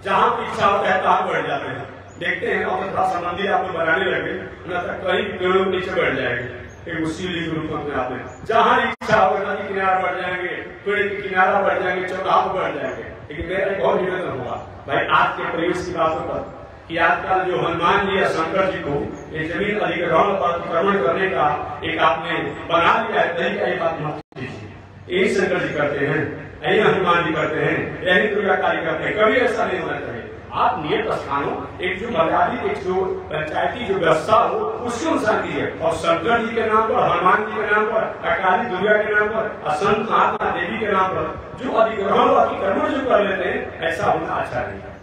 जहाँ की इच्छा होता है तहाँ बढ़ जाते हैं। देखते हैं और थोड़ा सा मंदिर आपको बनाने लगे न तो कहीं पेड़ों के नीचे बढ़ जाएंगे, उसी रूप में अपने आप में जहाँ इच्छा होगा नदी किनारा बढ़ जाएंगे, पेड़ के किनारा बढ़ जाएंगे, चौराहा बढ़ जाएंगे। लेकिन मेरा एक और निवेदन होगा भाई आज के परिवेश की बातों पर कि आजकल जो हनुमान जी या शंकर जी को ये जमीन अधिग्रहण पर अतिक्रमण करने का एक आपने बना लिया है तरीका, ये बात मत कीजिए। यही शंकर जी करते हैं, यही हनुमान जी करते हैं, यही दुर्गा काली करते हैं। कभी ऐसा नहीं होना चाहिए। आप नियत स्थानों एक जो मर्यादित एक जो पंचायती जो व्यवस्था हो उसके अनुसार कीजिए। और शंकर जी के नाम पर, हनुमान जी के नाम पर, काली दुर्गा के नाम पर, असंत महात्मा देवी के नाम पर जो अधिग्रहण अतिक्रमण जो कर लेते हैं, ऐसा होना अच्छा नहीं है,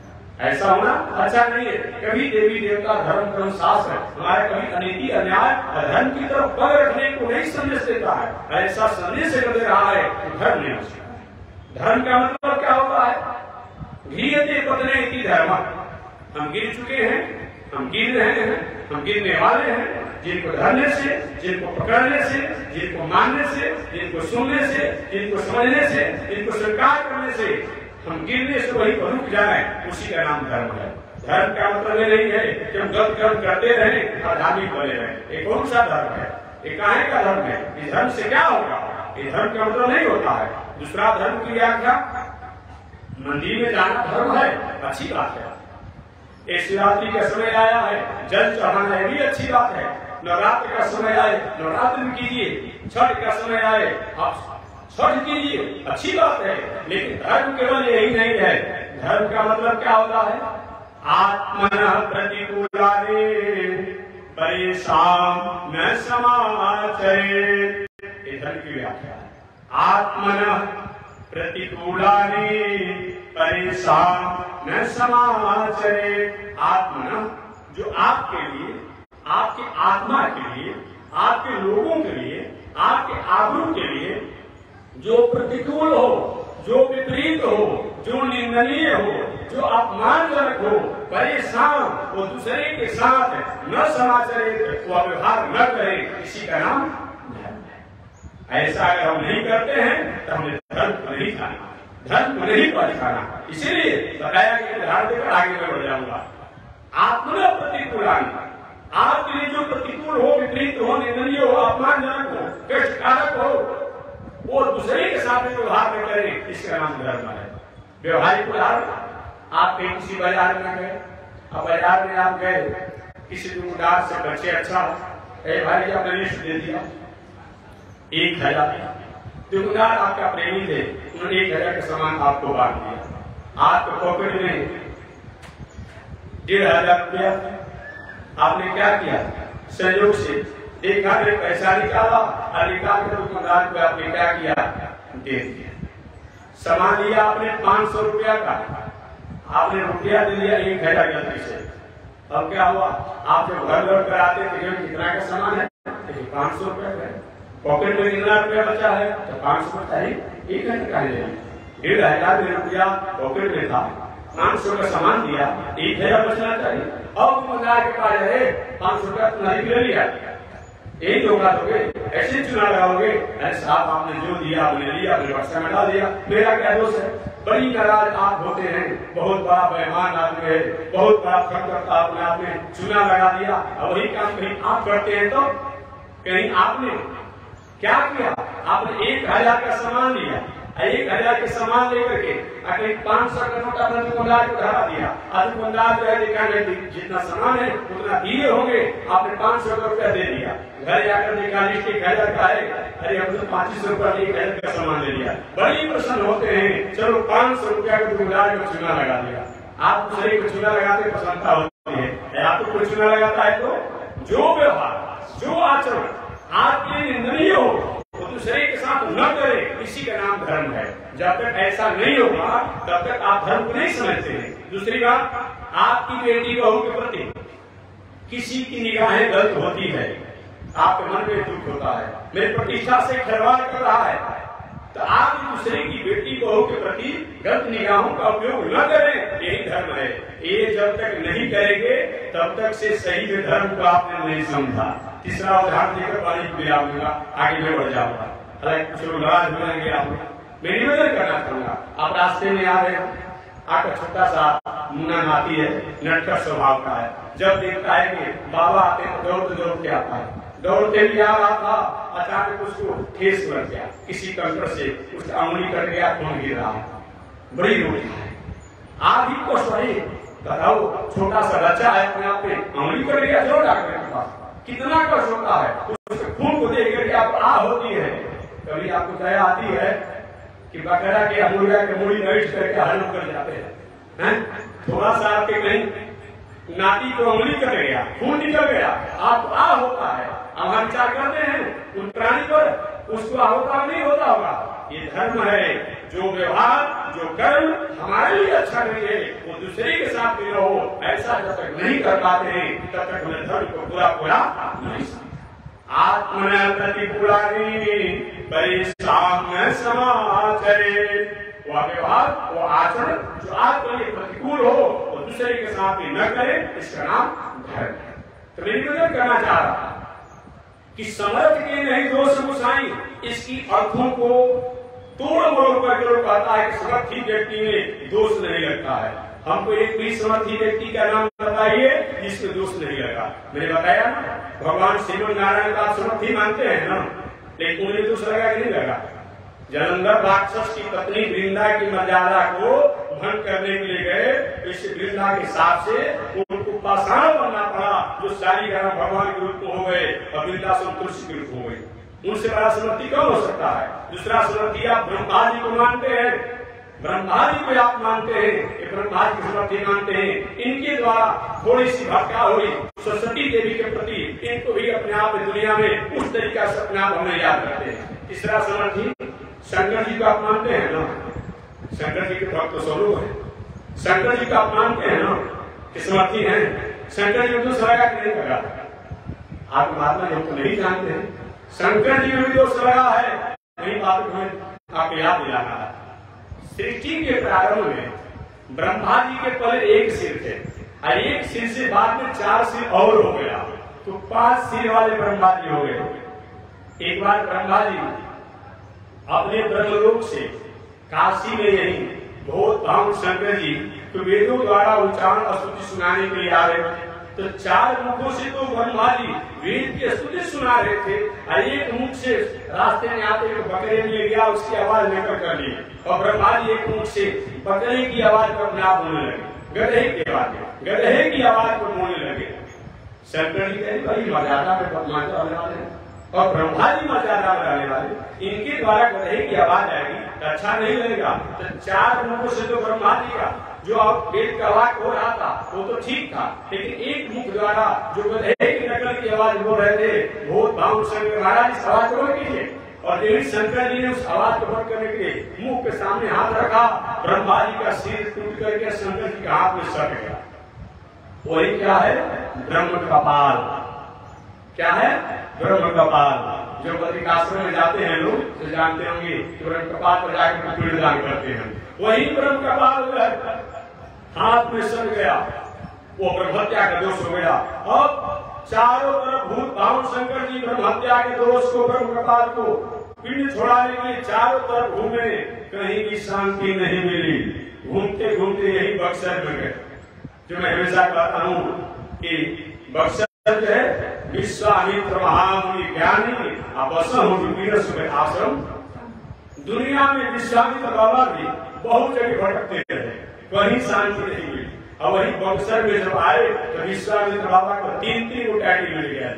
ऐसा होना अच्छा नहीं है। कभी देवी देवता धर्म कर्म शास्त्र हमारे कभी अनीति अन्याय धर्म की तरफ पग रखने को नहीं संदेश देता है। ऐसा संदेश दे रहा है तो धर्म नहीं हो सकता। धर्म का मतलब क्या होता है? गृहते पतने इति धर्म। हम गिर चुके हैं, हम गिर रहे हैं, हम गिरने वाले हैं। जिनको धरने से, जिनको पकड़ने से, जिनको मानने से, जिनको सुनने से, जिनको समझने से, जिनको स्वीकार करने से हम गिरने से वही पर रुक जाए, उसी का नाम धर्म है। धर्म का मतलब ये नहीं है कि हम गलत कर्म करते रहें और धार्मिक बने रहें। ये कौन सा धर्म है? ये काहे का धर्म है? इस धर्म से क्या होगा? ये धर्म का मतलब नहीं होता है। दूसरा धर्म की व्याख्या, मंदिर में जाना धर्म है, अच्छी बात है। एक शिवरात्रि का समय आया है, जल चढ़ाना है भी अच्छी बात है। नवरात्र का समय आए, नवरात्र में कीजिए। छठ का समय आए, आप छठ कीजिए, अच्छी बात है। लेकिन धर्म केवल यही नहीं है। धर्म का मतलब क्या होता है? आत्मनः प्रतिकूलानि परेषां न समाचरेत्। ये धर्म की व्याख्या है। आत्मनः प्रतिकूलानि परेषां न समाचरेत्। आत्मनः जो आपके लिए, आपकी आत्मा के लिए, आपके लोगों के लिए, आपके आबरू के लिए जो प्रतिकूल हो, जो विपरीत हो, जो निंदनीय हो, जो अपमानजनक हो, परेशान, वो दूसरे के साथ न समाचरित, वो व्यवहार न करे, इसी का नाम धर्म है। ऐसा अगर हम नहीं करते हैं तो हमें धर्म को नहीं खाना, धर्म को नहीं पहचाना। इसीलिए बताया कि उदाहरण देकर आगे मैं बढ़ जाऊंगा। आत्मा प्रतिकूलानि, आपके लिए जो प्रतिकूल हो, विपरीत हो, निंदनीय हो, अपमानजनक हो, कष्टकारक हो, वो दूसरे के साथ व्यवहार न करें, इसका नाम धर्म है। व्यवहारिक उदाहरण, आप कहीं किसी बाजार में गए, अब बाजार में आप गए, किसी दुकानदार से बच्चे अच्छा भाई आपने लिस्ट दे दिया 1000। दुकानदार आपका प्रेमी थे, उन्होंने 1000 का सामान आपको बांट दिया। आपके पॉकेट में 1500 रुपया, आपने क्या किया? संयोग से एक हाथ में पैसा निकाला और निकाल कर दुकानदार को आपने क्या किया? दे दिया। सामान लिया आपने 500 रुपया का, आपने रुपया दे दिया 1000 गलती से। अब क्या हुआ? आप जब घर लौट कर आते थे, कितना का सामान है? 500 रुपया का। पॉकेट में कितना रुपया बचा है? तो 500 बचा है, 1000 का है। 1500 रुपया पॉकेट में था, 500 का सामान दिया, 1000 बचना चाहिए। अब दुकानदार के पास है 500 रुपया तुम्हारी ले लिया, यही धोखा दोगे, ऐसे चुना लगाओगे? अरे साहब आपने जो दिया आपने लिया, अपने बक्से में डाल दिया, मेरा क्या दोष है? बड़ी नाराज आप होते हैं, बहुत बड़ा बेईमान आदमी है, बहुत बड़ा करता आपने चुना लगा दिया। अब वही काम कहीं आप करते हैं तो कहीं आपने क्या किया? आपने 1000 का सामान लिया, 1000 के सामान लेकर के कहीं 500 का नोट अपने दुकानदार को धरा दिया। अब दुकानदार जो है देखा नहीं जितना सामान है उतना दिए होंगे, आपने 500 रुपया दे दिया। घर जाकर देखा लिस्ट 1000 का है, अरे हम तो 2500 रुपया 1000 का सामान ले लिया। बड़ी प्रसन्न होते हैं, चलो 500 रुपया को दुकानदार को चूना लगा दिया। आप दूसरे को चूना लगाते प्रसन्नता होती है, आपको कोई चूना लगाता है तो जो व्यवहार जो आचरण आपके लिए निंदनीय हो वो दूसरे के साथ न करे, इसी का नाम धर्म है। जब तक ऐसा नहीं होगा तब तक आप धर्म को नहीं समझते हैं। दूसरी बात, आपकी बेटी बहू के प्रति किसी की निगाहें गलत होती है, आपके मन में दुख होता है, मेरी प्रतिष्ठा से खिलवाड़ कर रहा है, तो आप दूसरे की बेटी बहू के प्रति गलत निगाहों का उपयोग न करें, यही धर्म है। ये जब तक नहीं करेंगे तब तक से सही में धर्म को आपने नहीं समझा। तीसरा उदाहरण देकर पानी को विराम दूंगा, आगे में बढ़ जाऊंगा। हालांकि कुछ लोग नाराज हो जाएंगे, आप मैं निवेदन करना चाहूंगा। आप रास्ते में आ रहे हो, आपका छोटा सा मुन्ना नाती है, नटखट स्वभाव का है, जब देखता है कि बाबा आते हैं दौड़ते आता है, दौड़ते भी आ रहा था, अचानक उसको ठेस लग गया, किसी कंकर से उसका अंगुली कट गया, खून गिर रहा है, बड़ी रोटी है। आप ही को सही बताओ, छोटा सा बच्चा है, अपने आप में अंगुली कट गया, जो डॉक्टर के पास कितना कष्ट होता है, उसके खून को देख करके आप आ होती है। कभी आपको दया आती है कि बकरा के मुर्गा के मुड़ी नोच करके हजम कर जाते हैं? थोड़ा सा आपके कहीं नाती को अंगुली कट गया, खून निकल गया, आप आ होता है। अब हम विचार करते हैं उन प्राणी पर, उसको होता नहीं होता होगा। ये धर्म है, जो व्यवहार जो कर्म हमारे लिए अच्छा नहीं है वो दूसरे के साथ भी रहो, ऐसा जब तक नहीं कर पाते हैं तब तक हमें धर्म को पूरा नहीं समझ। आत्मन प्रतिकूलानि परिश्राम समाचरे, वह व्यवहार वो आचरण जो आपके लिए प्रतिकूल हो वो दूसरे के साथ भी न करे, इसका नाम धर्म है। तो मैं निवेदन करना चाह रहा कि समर्थ के नहीं दोष गुसाई, इसकी अर्थों को तोड़ मरोड़ करके लोग कहता है कि समर्थी व्यक्ति में दोष नहीं लगता है। हमको एक भी समर्थी व्यक्ति का नाम बताइए जिसमें दोष नहीं लगा। मैंने बताया ना, भगवान श्रीमन नारायण का समर्थी मानते हैं ना, लेकिन उन्हें दोष लगा कि नहीं लगा? जलंधर राक्षस की पत्नी वृंदा की मर्यादा को भंग करने के लिए गए, इस वृंदा के हिसाब से उनको पाषाण बनना पड़ा, जो सारी भगवान के रूप में हो गए और वृंदा तुलसी के रूप हो गई। उनसे बड़ा समर्थी कौन हो सकता है? दूसरा समर्थी आप ब्रह्मा जी को मानते हैं, ब्रह्मा जी को आप मानते हैं, ब्रह्मा जी की समर्थी मानते हैं, इनके द्वारा थोड़ी सी भटका हुई सरस्वती देवी के प्रति इनको भी अपने आप दुनिया में उस तरीका से अपने आप हमें याद करते हैं। तीसरा समर्थी शंकर जी को आप मानते हैं ना, शंकर जी के भक्त स्वरूप है, शंकर जी को आप मानते हैं ना कि समर्थी हैं। शंकर जी को दोष लगा कि नहीं लगा? आप महात्मा जी तो नहीं जानते हैं, शंकर जी को भी दोष लगा है। वही बात को आपको याद दिलाना है। सृष्टि के प्रारंभ में ब्रह्मा जी के पहले एक सिर थे, और एक सिर से बाद में 4 सिर और हो गया, तो 5 सिर वाले ब्रह्मा जी हो गए। एक बार ब्रह्मा जी अपने ब्रह्मलोक से काशी में यही बहुत भाव शंकर जी तो वेदों द्वारा उच्चारण स्तुति सुनाने के लिए आ रहे थे। तो 4 मुखों से तो ब्रह्मा जी वेद की स्तुति सुना रहे थे, और एक मुख से रास्ते में आते हुए बकरे ले गया, उसकी आवाज नकल कर ली, और ब्रह्मा जी एक मुख से बकरे की आवाज को अपने आप बोलने लगे, गधे की आवाज को बोलने लगे। शंकर जी कहे भाई मर्यादा में बदमाश रहने वाले हैं, और ब्रह्मा जी मर्यादा में रहने वाले, इनके द्वारा गधे की आवाज आएगी तो अच्छा नहीं लगेगा। तो 4 मुखों से तो ब्रह्मा जी का जो वेद का वाक्य हो रहा था वो तो ठीक था, लेकिन एक मुख द्वारा जो गधे की नकल की आवाज बोल रहे थे, बहुत भाव शंकर महाराज इस आवाज को रोक कीजिए। और देवी शंकर जी ने उस आवाज को बंद करने के लिए मुंह के सामने हाथ रखा, ब्रह्मा जी का सिर टूट करके शंकर जी के हाथ में सट गया। वही क्या है? ब्रह्म कपाल। क्या है? ब्रह्म कपाल। जो बद्रिकाश्रम में जाते हैं लोग तो जानते होंगे कि ब्रह्म कपाल पर जाकर पिंडदान करते हैं, वही ब्रह्म कपाल हाथ में सट गया, वो ब्रह्म हत्या का दोष हो गया। अब चारों तरफ भूत भाव शंकर जी ब्रह्म हत्या के दोष को, ब्रह्म कपाल को पिंड छोड़ाने के लिए चारों तरफ घूमे, कहीं भी शांति नहीं मिली। घूमते घूमते यही बक्सर में गए। जो मैं हमेशा कहता हूँ कि बक्सर जो है विश्वामित्र महामुनि ज्ञानी आश्रम दुनिया में विश्वामित्र बाबा भी बहुत जगह भटकते रहे, कहीं शांति नहीं मिली। और वही बक्सर में जब आए तो विश्वामित्र बाबा को 3 गो टाइटल मिल गया।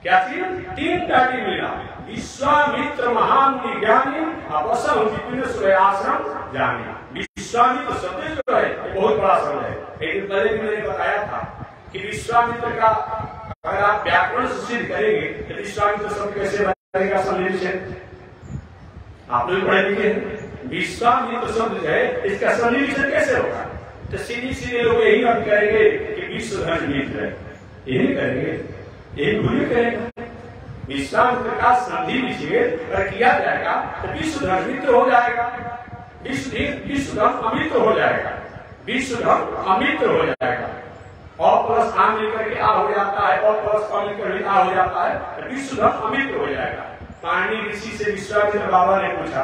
क्या चीज? 3 टाइटल मिला। विश्वामित्र महामुनि ज्ञानी आश्रम जानी। विश्वामित्र शब्द जो है बहुत बड़ा शब्द है। लेकिन पहले भी मैंने बताया था कि विश्वामित्र का अगर आप व्याकरण से सिद्ध करेंगे तो विश्वामित्र शब्द कैसे बनेगा? सन्निवेशन आप लोग पढ़े लिखे हैं। विश्वामित्र शब्द है, इसका सन्निवेशन कैसे होगा? तो सीधे लोग यही अर्थ करेंगे कि विश्वधर्म मित्र है, यही करेंगे, यही भूल करेगा। विश्वामित्र का संधि विच्छेद पर किया जाएगा तो विश्वधर्म मित्र हो जाएगा, विश्वधर्म अमित्र हो जाएगा, विश्वधर्म अमित्र हो जाएगा। और प्लस आ मिलकर के आ हो जाता है, और प्लस आ मिलकर के आ हो जाता है तो विश्वधर्म अमित्र हो जाएगा। पाणिनि ऋषि से विश्वामित्र बाबा ने पूछा,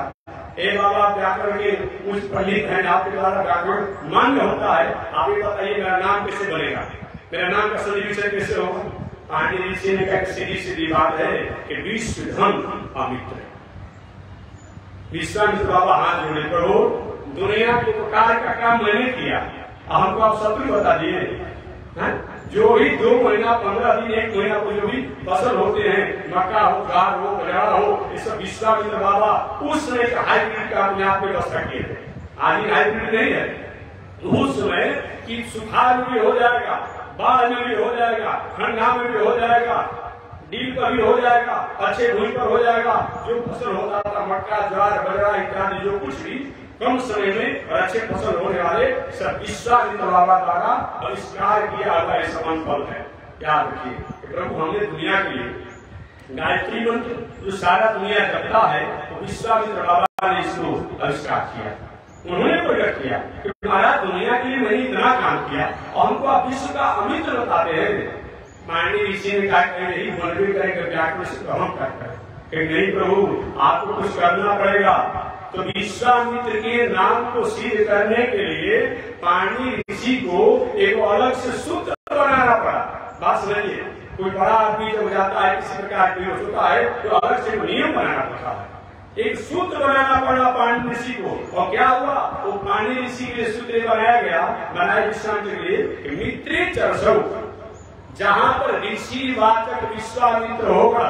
हे बाबा व्याकरण के कुछ पंडित हैं, आपके द्वारा व्याकरण मान्य होता है, आप ये बताइए मेरा नाम कैसे बनेगा, मेरा नाम का सन्निवेशन कैसे होगा? पाणिनि ऋषि ने कहा सीधी बात है कि विश्वधर्म अमित्र। विश्वामित्र बाबा हाथ जोड़े, प्रभु दुनिया के प्रकार का काम मैंने किया, हमको आप शत्रु बता दिए। जो ही 2 महीना 15 दिन 1 महीना को जो भी फसल होते हैं, मक्का हो, गार हो, बजरा हो, ये सब विश्वामित्र बाबा उस समय का हाइब्रिड का अपने आप व्यवस्था किए थे। आज हाइब्रिड नहीं है, उस समय की सुखाड़ में भी हो जाएगा, बाढ़ में भी हो जाएगा, ठंडा में भी हो जाएगा, डील पर भी हो जाएगा, अच्छे भूमि पर हो जाएगा। जो फसल होता था मक्का, ज्वार, बजरा इत्यादि जो कुछ भी कम समय में और अच्छे फसल होने वाले सब विश्वामित्र बाबा द्वारा आविष्कार किया हुआ ये समान फल है। याद रखिए प्रभु हमने दुनिया के लिए गायत्री मंत्र जो सारा दुनिया करता है तो विश्वामित्र बाबा ने इसको आविष्कार किया, उन्होंने प्रकट किया कि महाराज दुनिया के लिए मैंने इतना काम किया और हमको आप विश्व का अमित्र बताते हैं। पाणिनि ऋषि ने कहा नहीं मनवी करेंगे व्याकरण से तो हम करते हैं, नहीं प्रभु आपको कुछ करना पड़ेगा। तो विश्वामित्र के नाम को सिद्ध करने के लिए पाणिनि ऋषि को एक अलग से सूत्र बनाना पड़ा। बात समझिए, कोई बड़ा आदमी जब जाता है किसी प्रकार की होता है तो अलग से नियम बनाना पड़ता है, एक सूत्र बनाना पड़ा पाणिनि ऋषि को। और क्या हुआ? वो पाणिनि ऋषि के लिए सूत्र बनाया गया, बनाया विश्वामित्र के लिए मित्रे चरसौ। जहाँ पर ऋषि वाचक विश्वामित्र होगा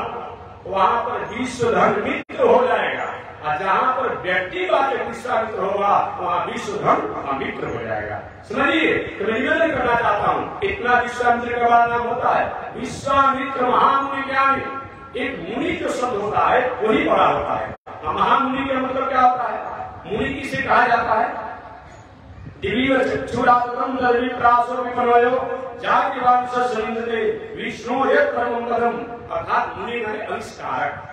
वहाँ पर विश्वधर्म मित्र हो जाएगा, और जहाँ पर व्यक्ति वाचक विश्वामित्र होगा वहाँ विश्वधर्म अमित्र हो जाएगा। समझिए, तो मैं निवेदन करना चाहता हूँ, इतना विश्वामित्र का बड़ा नाम होता है विश्वामित्र महामुनि ज्ञानी। एक मुनि जो शब्द होता है वही बड़ा होता है। महामुनि का मतलब क्या होता है? मुनि किसे कहा जाता है? दिव्य चक्षुरातम दर्विप्रासो विपनयो जातिवान सरिंदते विष्णु एक परमं पदम। अर्थात मुनि माने आविष्कारक,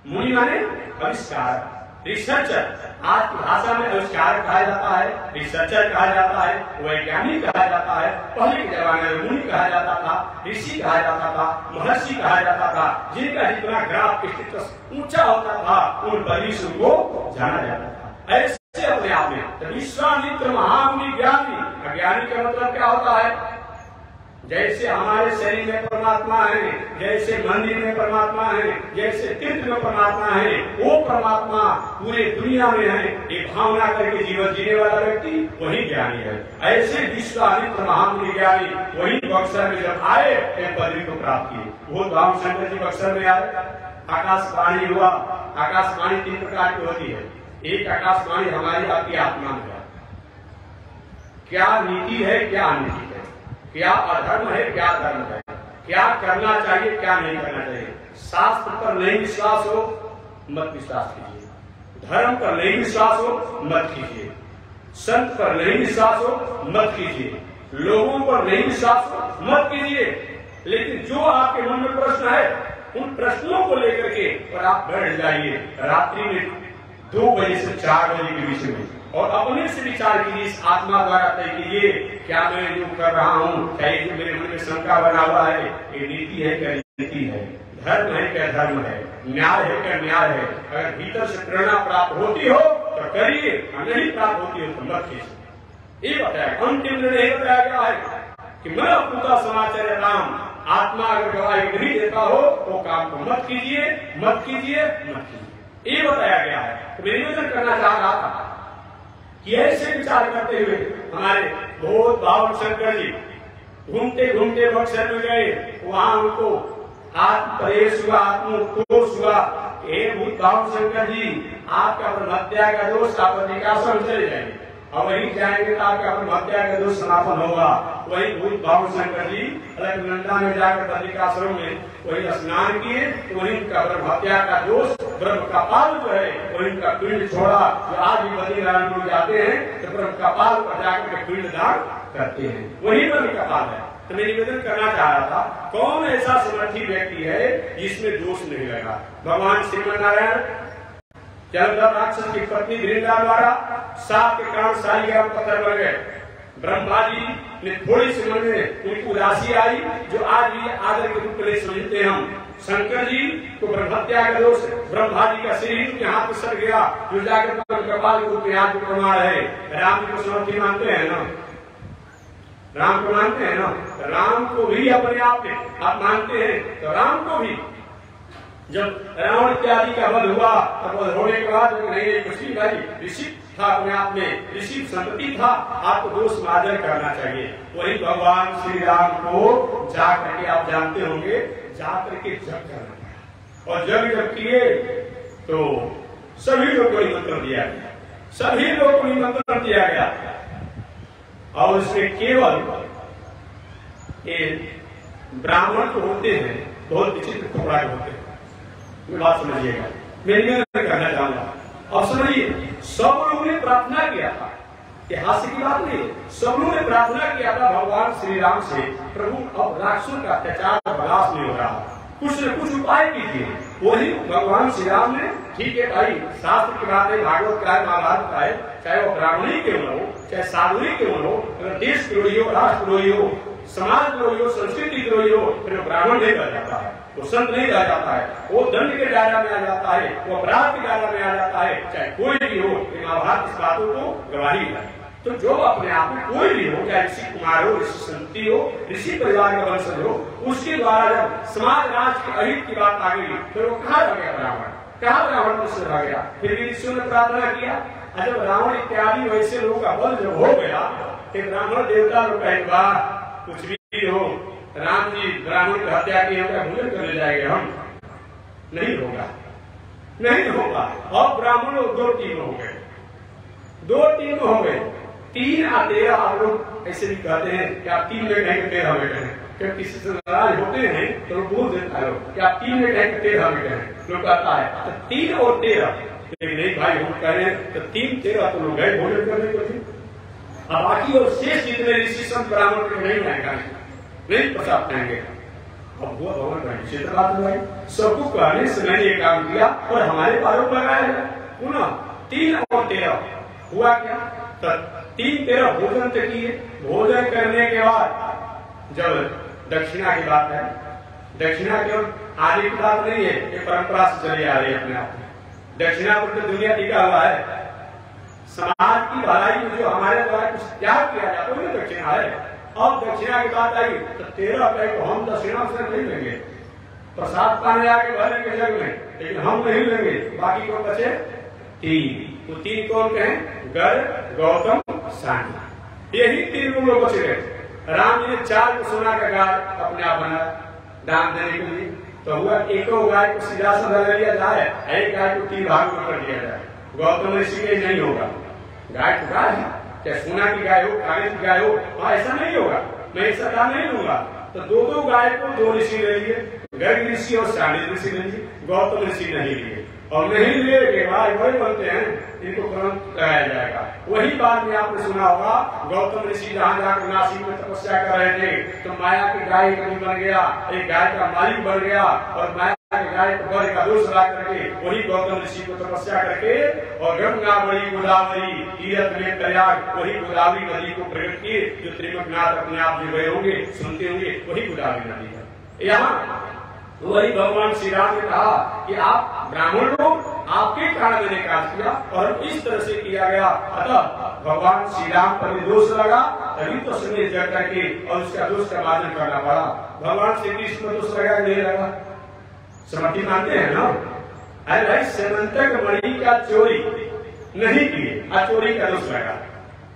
मुनि माने आविष्कारक, रिसर्चर। आज की भाषा में आविष्कारक कहा जाता है, रिसर्चर कहा जाता है, वैज्ञानिक कहा जाता है। पहले के जमाने में मुनि कहा जाता था, ऋषि कहा जाता था, महर्षि कहा जाता था। जिनका जितना ग्राफ स्टेटस ऊंचा होता था उन परिषद को जाना जाता था। ऐसे अपने आप में विश्वामित्र महामुनि ज्ञानी। ज्ञानी का मतलब क्या होता है? जैसे हमारे शरीर में परमात्मा है, जैसे मंदिर में परमात्मा है, जैसे तीर्थ में परमात्मा है, वो परमात्मा पूरे दुनिया में है, ये भावना करके जीवन जीने वाला व्यक्ति वही ज्ञानी है। ऐसे विश्वामित्र महामुनि ज्ञानी वही बक्सर में जब आए पदवी को प्राप्त किए। वो राम शंकर जी बक्सर में आए, आकाशवाणी हुआ। आकाशवाणी 3 प्रकार की होती है। एक आकाशवाणी हमारी आपकी आत्मा में है, क्या नीति है क्या अनीति है, क्या अधर्म है क्या धर्म है, क्या करना चाहिए क्या नहीं करना चाहिए। शास्त्र पर नहीं विश्वास हो मत विश्वास कीजिए, धर्म पर नहीं विश्वास हो मत कीजिए, संत पर नहीं विश्वास हो मत कीजिए, लोगों पर नहीं विश्वास हो मत कीजिए। लेकिन जो आपके मन में प्रश्न है उन प्रश्नों को लेकर के और आप बैठ जाइए रात्रि में 2 बजे से 4 बजे के बीच में और अपने से विचार कीजिए, इस आत्मा द्वारा तय कीजिए क्या मैं जो कर रहा हूँ, क्या ये जो मेरे मन में शंका बना हुआ है ये नीति है क्या नीति है, धर्म है क्या धर्म है, न्याय है क्या न्याय है। अगर भीतर से प्रेरणा प्राप्त होती हो तो करिए, नहीं प्राप्त होती हो तो मत कीजिए। ये बताया अंतिम निर्णय बताया गया है कि मैं अपूता समाचार राम। आत्मा अगर गवाही नहीं देता हो तो काम को मत कीजिए, मत कीजिए, मत कीजिए। ये बताया गया है। तो मैं निवेदन करना चाह रहा था कि ऐसे विचार करते हुए हमारे बहुत भाव शंकर जी घूमते घूमते बक्सर में गए, वहां उनको आत्म प्रवेश हुआ, आत्मोत्कोष हुआ। हे भूत भाव शंकर जी, आपका ब्रह्महत्या का दोष आप निकासन चले जाएंगे और वहीं जाएंगे तो आपका ब्रह्महत्या का दोष समापन होगा। वही भूत भाव शंकर जी अलकनंदा में जाकर बद्रिकाश्रम में वही स्नान किए, तो वही उनका ब्रह्महत्या का दोष ब्रह्म कपाल जो है वही उनका पिंड छोड़ा। जो आज भी बद्रीनारायण लोग जाते हैं तो ब्रह्म कपाल पर जाकर पिंड दान करते हैं, वही ब्रह्म कपाल है। तो मैं निवेदन करना चाह रहा था, कौन ऐसा समर्थी व्यक्ति है जिसमें दोष नहीं लगा? भगवान श्रीमन्नारायण जलधर राक्षस की पत्नी वृंदा द्वारा साप के कारण शालिग्राम पत्थर बन गए। ब्रह्मा जी ने थोड़ी सी मन में उनकी उदासी आई, जो आज भी आदर के रूप में समझते हम। शंकर जी को ब्रह्महत्या का दोष, ब्रह्मा जी का शरीर उनके हाथ में सड़ गया, जो जाकर कपाल को प्रयाग प्रमाण है। राम जी को समर्थी मानते हैं ना, राम को मानते हैं ना, राम को भी अपने आप में आप मानते हैं, तो राम को भी जब रावण इत्यादि का वध हुआ, तब वध होने के बाद नहीं कुछ भाई ऋषि था, अपने आप में ऋषि संतति था, आपको दोष मार्जन करना चाहिए। वही भगवान श्री राम को जा करके आप जानते होंगे, जा करके जग करना, और जग जब किए तो सभी लोगों को निमंत्रण दिया गया, सभी लोगों को निमंत्रण दिया गया। और उसमें केवल ब्राह्मण तो होते हैं, बहुत विचित्र कपड़ा के होते हैं, बात समझिएगा, मैं निवेदन करना चाहूंगा। और समझिए, सब लोगों ने प्रार्थना किया था, हास्य की बात नहीं, सब लोगों ने प्रार्थना किया था भगवान श्री राम से, प्रभु अब राक्षसों का अत्याचार बर्दाश्त नहीं हो रहा, कुछ न कुछ उपाय कीजिए। वही भगवान श्री राम ने, ठीक है भाई, शास्त्र की बात है, भागवत का है, महाभारत का है, चाहे वो ब्राह्मणी क्यों न हो, चाहे साधुनी क्यों न हो, अगर देश द्रोही हो, राष्ट्र द्रोही हो, समाज द्रोही हो, संस्कृति द्रोही हो, फिर ब्राह्मण नहीं रह जाता है, वो संत नहीं रह जाता है, वो दंड के दायरा में आ जाता है, वो अपराध के दायरा में आ जाता है, चाहे कोई भी हो। महाभारत इस बातों को गवाही है। तो जो अपने आप में कोई भी हो, चाहे ऋषि कुमार हो, ऋषि संतति हो, ऋषि परिवार का वंशज हो, उसके द्वारा जब समाज राष्ट्र के अहित की बात आ गई, फिर वो कहाँ रह गया ब्राह्मण, कहाँ ब्राह्मण से रह गया? फिर भी ऋषियों ने प्रार्थना किया। जब रावण इत्यादि वैसे लोगों का बल जब हो गया, तो ब्राह्मण देवता लोग कहेगा कुछ भी हो, राम जी ब्राह्मण की हत्या की होगा, भोजन करने जाएंगे हम, नहीं होगा, नहीं होगा। और ब्राह्मण लोग दो टीम हो गए, दो टीम हो गए, 3 और 13। आप लोग ऐसे भी कहते हैं कि आप 3 में कहेंगे 13 में कहें, जब किसी से नाराज होते हैं तो लोग बोल देता है कि आप 3 में कहेंगे 13 में कहें, लोग कहता है तो 3 और 13, नहीं भाई हम कह रहे हैं तो 3 13 तो लोग गए भोजन करने को थे। अब बाकी और शेष जितने ऋषि संत ब्राह्मण को नहीं आएगा, नहीं प्रसाद पाएंगे। अब हुआ भगवान का क्षेत्र बात हुआ, सबको कहने से मैंने ये काम किया और हमारे आरोप लगाया है। पुनः 3 और 13 हुआ क्या? तो 3 13 भोजन तक किए। भोजन करने के बाद जब दक्षिणा की बात है, दक्षिणा केवल आदि की बात नहीं है, ये परंपरा से चली आ रही है अपने आप में। दक्षिणा पर तो दुनिया टिका हुआ है। समाज की भलाई में जो हमारे द्वारा कुछ त्याग किया जाता है वो दक्षिणा है। अब दक्षिणा की बात आई तो 13 रुपए को हम दक्षिणा से नहीं लेंगे, प्रसाद पाने आके भरेंगे जग में, लेकिन हम नहीं लेंगे। बाकी को बचे 3, तो 3 कौन कहें? गर्ग, गौतम, सानी, यही 3 लोग बचे गए। राम जी ने 4 को सोना का गाय अपने आप बना दान देने के लिए, तो हुआ एक गाय को सीधा साधा ले लिया जाए, एक गाय को 3 भाग में कर दिया जाए। गौतम ऋषि के नहीं होगा, गाय तो गाय है, चाहे सोना की गाय हो, कागज की गाय हो, वहां ऐसा नहीं होगा, मैं ऐसा काम नहीं लूंगा। तो 2 गाय को 2 ऋषि ले लिए, गर्ग ऋषि और सानी ऋषि ले लिए, गौतम ऋषि नहीं लिए। और नहीं ले के भाई वही बनते हैं, इनको तुरंत लगाया जाएगा। वही बात में आपने सुना होगा, गौतम ऋषि जहां जाकर नासिक में तपस्या कर रहे थे, तो माया की गाय बन गया, एक गाय का मालिक बन गया, और माया गाय को बर का दोष ला करके वही गौतम ऋषि को तपस्या करके और गंगा बड़ी गोदावरी तीरथ में प्रयाग, वही गोदावरी नदी को प्रकट किए, जो त्रिमकनाथ अपने आप जो गए होंगे, सुनते होंगे, वही गोदावरी नदी है। यहाँ वही भगवान श्री राम ने कहा कि आप ब्राह्मण लोग, आपके कारण मैंने कार्य किया और इस तरह से किया गया। अतः भगवान श्री राम पर दोष लगा, तभी तो सुने जग करके और उसका दोष का मार्जन करना पड़ा। भगवान श्री कृष्ण पर दोष लगा नहीं लगा? समर्थी मानते हैं ना, अरे भाई सेमंतक मणि का चोरी नहीं किए, चोरी का दोष लगा।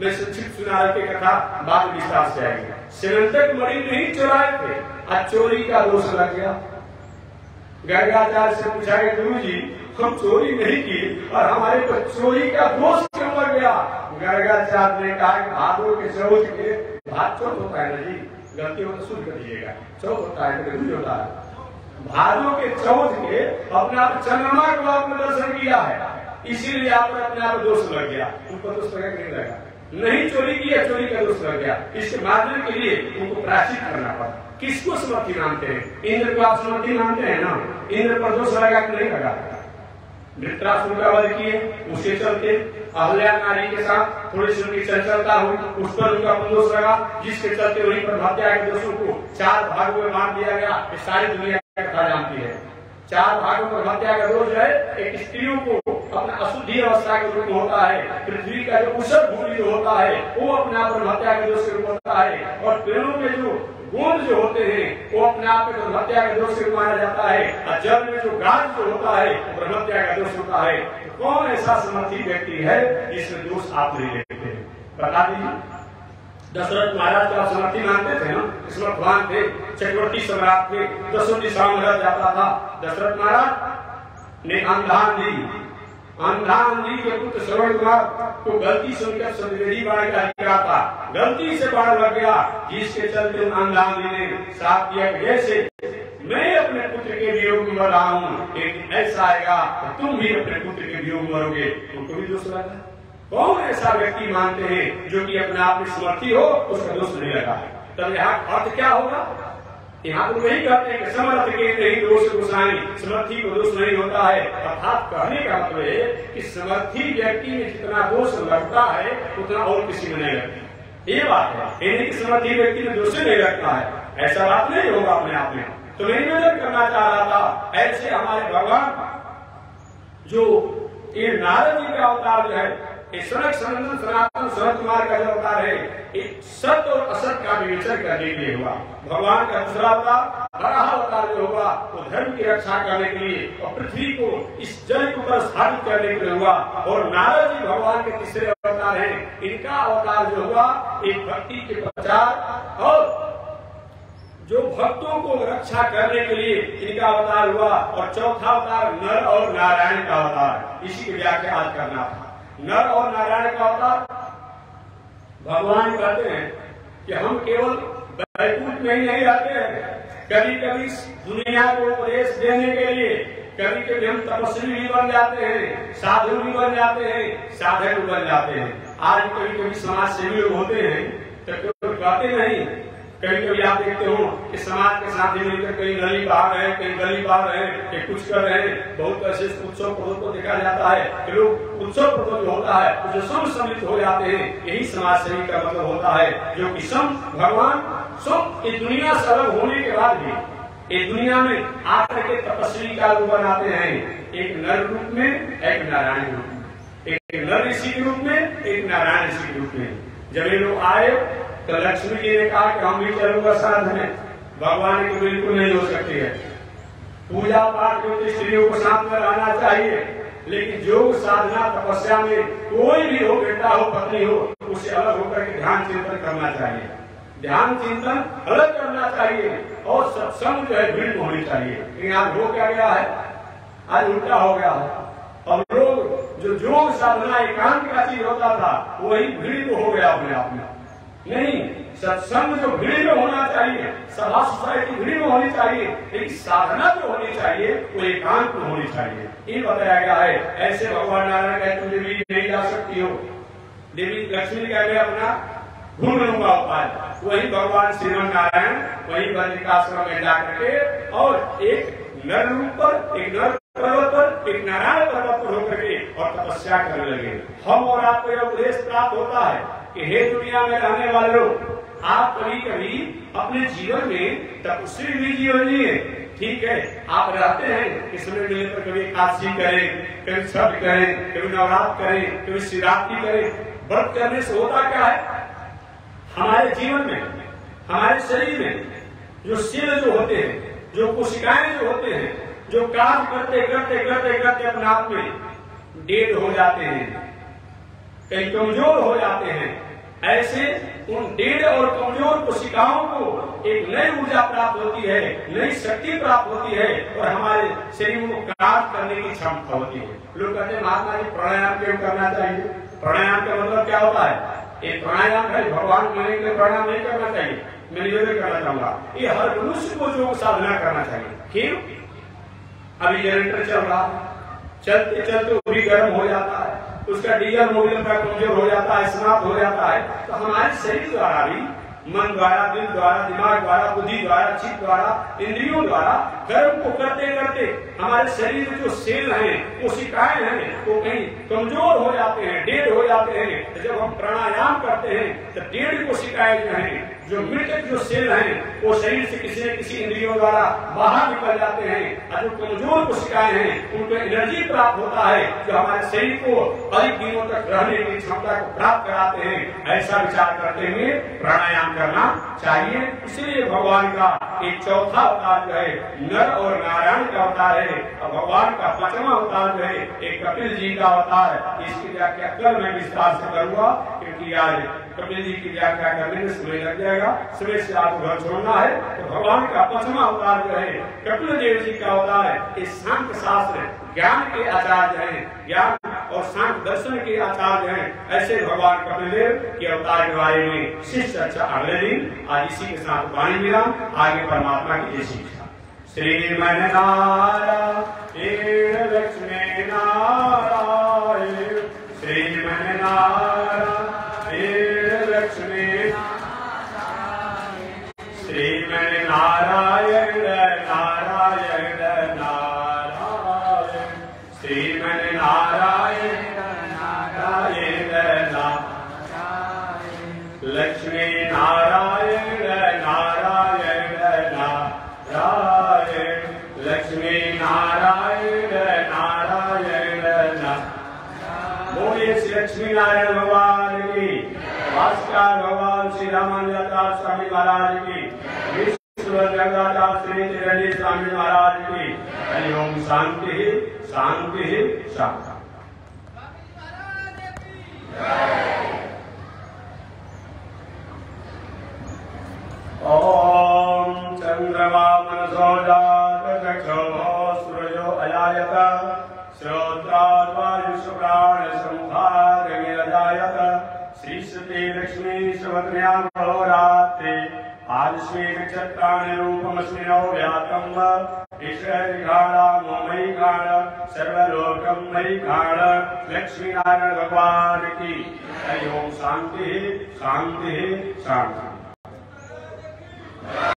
मैं संक्षिप्त सुना रहा की कथा बाद में विस्तार से आएगी। सेमंतक मणि नहीं चुराए थे, चोरी का दोष लग गया। गर्गाचार्य से पूछा कि गुरु जी हम चोरी नहीं किए और हमारे पर चोरी का दोष क्यों लग गया? गर्गाचार्य ने कहा कि भादों के चौथ के भाद चौथ होता है ना जी, गलती हो तो शुद्ध कर दीजिएगा, चौथ होता है तो होता है। भादों के चौथ के अपने आप चंद्रमा को आपने दर्शन किया है, इसीलिए आपने अपने आप दोष लग गया। उनको दोष लगा नहीं लगा, नहीं चोरी किया, चोरी का दोष लग गया। इसके मारने के लिए उनको प्रायश्चित करना पड़ा। किसको समर्थी मानते हैं? इंद्र को आप समर्थी मानते हैं ना, इंद्र पर दोष लगा कि नहीं लगा? धृतराष्ट्र का वध किए, उसके चलते अहल्या नारी के साथ थोड़ी सी उनकी चंचलता हुई, उस पर उनका दोष लगा, जिसके चलते वहीं पर हत्या के दोषों को 4 भागों में बांट दिया गया। सारी दुनिया कथा जानती है। 4 भागों पर हत्या का दोष है। एक स्त्रियों को अपना अशुद्धि अवस्था के रूप में होता है, पृथ्वी का जो उषर भूमि जो होता है वो अपने आप में हत्या के दोष के रूप होता है, और पेड़ों के जो गोंद जो होते हैं वो अपने आप में हत्या के दोष से माना जाता है, और जल में जो गाज जो होता है वो हत्या का दोष होता है। तो कौन ऐसा समर्थी व्यक्ति है जिसमें दोष आप नहीं लेते हैं? बता दीजिए। दशरथ महाराज को आप समर्थी मानते थे ना, समर्थवान थे, चक्रवर्ती सम्राट थे, दसों दिशाओं में जाता था। दशरथ महाराज ने अंधान जी के पुत्र श्रवण कुमार को गलती से उनका सदवेदी बाण का अधिकार था, गलती से बाण लग गया, जिसके चलते अंधान जी ने साथ दिया कि जैसे मैं अपने पुत्र के वियोग में मर रहा हूँ, एक ऐसा आएगा तो तुम भी अपने पुत्र के वियोग में मरोगे। उनको भी दोष लगा। कौन ऐसा व्यक्ति मानते हैं जो कि अपने आप में समर्थी हो, उसका दोष नहीं लगा? तब यहाँ अर्थ क्या होगा? यहाँ तो वही कहते हैं कि समर्थ के नहीं दोष गोसाई, समर्थी को दोष नहीं होता है। अर्थात कहने का मतलब है कि समर्थी व्यक्ति में जितना दोष लगता है उतना और किसी में नहीं लगता। ये बात है, यानी कि समर्थी व्यक्ति में दोष नहीं लगता है, ऐसा बात नहीं होगा अपने आप में। तो मैं निवेदन करना चाह रहा था, ऐसे हमारे भगवान जो ये नारद जी का अवतार जो है, सनक सनंदन सनातन सनत कुमार का जो अवतार है, एक सत्य और असत का विवेचन करने के लिए हुआ। भगवान का दूसरा अवतार बड़ा अवतार जो होगा वो धर्म की रक्षा करने के लिए और पृथ्वी को इस जल के ऊपर स्थापित करने के लिए हुआ। और नारद जी भगवान के तीसरे अवतार हैं। इनका अवतार जो हुआ एक भक्ति के प्रचार और जो भक्तों को रक्षा करने के लिए इनका अवतार हुआ। और चौथा अवतार नर और नारायण का अवतार, इसी की व्याख्या आज करना था। नर और नारायण का अवतार भगवान कहते हैं कि हम केवल बैकुंठ में ही नहीं रहते हैं, कभी कभी दुनिया को उपदेश देने के लिए कभी कभी हम तपस्वी भी बन जाते हैं, साधु भी बन जाते हैं, साधक भी बन जाते हैं। आज कभी कभी समाज सेवी लोग होते हैं तो कहते नहीं, कभी कभी आप देखते हो कि समाज के साथ ही मिलकर कहीं नली बहा रहे हैं, कहीं गली बहा रहे हैं, कहीं कुछ कर रहे हैं। बहुत ऐसे उत्सव पर्वों को देखा जाता है कि लोग उत्सव पर्व जो होता है जो सम सम्मिलित हो जाते हैं, यही समाज सेवी का मतलब होता है। जो कि सम भगवान सब इस दुनिया से अलग होने के बाद भी इस दुनिया में आकर के तपस्वी का रूप बनाते हैं, एक नर रूप में, एक नारायण रूप में, एक नर ऋषि के रूप में, एक नारायण ऋषि के रूप में। जब ये लोग आए तो लक्ष्मी जी ने कहा कि हम भी चलूंगा साथ में। भगवान को बिल्कुल नहीं हो सकती है। पूजा पाठ में स्त्रियों को साथ में रहना चाहिए, लेकिन योग साधना तपस्या में कोई भी हो, बेटा हो पत्नी हो, उसे अलग होकर के ध्यान चिंतन करना चाहिए। ध्यान चिंतन अलग करना चाहिए और सत्संग जो है भीड़ में होनी चाहिए। लेकिन आज हो क्या गया है, आज उल्टा हो गया है। अब लोग जो योग साधना एकांत का चीज होता था वही भीड़ में हो गया अपने आप में। नहीं, सत्संग जो भीड़ में होना चाहिए, सभा सोसाइटी भीड़ में होनी चाहिए, लेकिन साधना जो होनी चाहिए वो एकांत में होनी चाहिए। ये बताया गया है। ऐसे भगवान नारायण कहते तुम देवी नहीं जा सकती हो, देवी लक्ष्मी कह मैं अपना ढूंढ लूंगा उपाय। वही भगवान श्रीमन नारायण वही बद्रिकाश्रम में जाकर के और एक नर रूप पर, एक नर पर्वत पर, एक नारायण पर्वत पर होकर के और तपस्या करने लगे। हम और आपको यह उपदेश प्राप्त होता है कि हे दुनिया में रहने वाले लोग, आप कभी कभी अपने जीवन में तपस्वी भी जीवन जिए। ठीक है, आप रहते हैं कि समय मिलने पर कभी एकादशी करें, कभी छठ करें, कभी नवरात्र करें, कभी शिवरात्रि करें। व्रत करने से होता क्या है, हमारे जीवन में, हमारे शरीर में जो सेल जो होते हैं, जो कोशिकाएं जो होते हैं, जो काम करते करते करते करते अपने आप में डेड हो जाते हैं, कहीं कमजोर हो जाते हैं, ऐसे उन डेढ़ और कमजोर कोशिकाओं को एक नई ऊर्जा प्राप्त होती है, नई शक्ति प्राप्त होती है और हमारे शरीर को कार्य करने की क्षमता होती है। लोग कहते हैं महात्मा जी प्राणायाम क्यों करना चाहिए? प्राणायाम का मतलब क्या होता है? एक प्राणायाम है, भगवान माने के प्राणायाम नहीं करना चाहिए। मैं निवेदन करना चाहूंगा, ये हर मनुष्य को योग साधना करना चाहिए। क्यों? अभी जनरेटर चल रहा है, चलते चलते वो भी गर्म हो जाता है, उसका डीजल मोबिल का कमजोर हो जाता है, समाप्त हो जाता है। तो हमारे शरीर द्वारा भी, मन द्वारा, दिल द्वारा, दिमाग द्वारा, बुद्धि द्वारा, चित्त द्वारा, इंद्रियों द्वारा कर्म को करते करते हमारे शरीर में जो सेल हैं, कोशिकाएं हैं, वो कहीं कमजोर हो जाते हैं, डेढ़ हो जाते हैं। तो जब हम प्राणायाम करते हैं तो डेढ़ कोशिकाएं जो हैं, जो मृतक जो सेल हैं, वो शरीर से किसी न किसी इंद्रियों द्वारा बाहर निकल जाते हैं और जो कमजोर कोशिकाएं हैं उनको एनर्जी प्राप्त होता है जो हमारे शरीर को अधिक दिनों तक रहने की क्षमता को प्राप्त कराते हैं। ऐसा विचार करते हुए प्राणायाम करना चाहिए। इसलिए भगवान का एक चौथा अवतार जो है नर और नारायण का अवतार है, और भगवान का पांचवा अवतार जो है एक कपिल जी का अवतार है। इसकी व्याख्या कल मैं विस्तार से करूंगा, क्योंकि आज कपिल जी की व्याख्या करने में समय लग जाएगा, समय से आपको घर छोड़ना है। तो भगवान का पांचवा अवतार जो है कपिल देव जी का अवतार है। ये सांख्य शास्त्र ज्ञान के आचार्य हैं, ज्ञान और सांख्य दर्शन के आचार्य हैं। ऐसे भगवान कपिल देव के अवतार के बारे में शिष्य चर्चा अगले दिन। आज इसी के साथ वाणी मिला, आगे परमात्मा की जय शिक्षा। श्रीमन नारायण लक्ष्मी नारायण, श्रीमन नारायण लक्ष्मी नारायण, श्रीमन नारायण नारायण नारायण, श्रीमन नारायण नारायण नारायण, लक्ष्मी नारायण नारायण नारायण, लक्ष्मी नारायण नारायण नारायण। बोलिए श्री लक्ष्मी नारायण भगवान की, भास्कर भगवान श्री रामानुजाचार्य स्वामी महाराज की, विश्व जगदाचार्य श्री चिरंजीव स्वामी महाराज की। हरि ओम। शांति शांति शांति। ओम चंद्रमा मनसो जात चक्षो सूर्यो अजायत, श्रोत्राद्वायुष्प्राण संभागनिरजायत, श्री श्रुति लक्ष्मी सुभद्रयाम अहोरात्रे आलस्मी नक्षत्राणि रूपमस्मिनो व्यातम्, ईश्वरिघाणा मयि घाण सर्वलोकं मयि घाण। लक्ष्मी नारायण भगवान की। हरि ओम। शांति शांति शांति।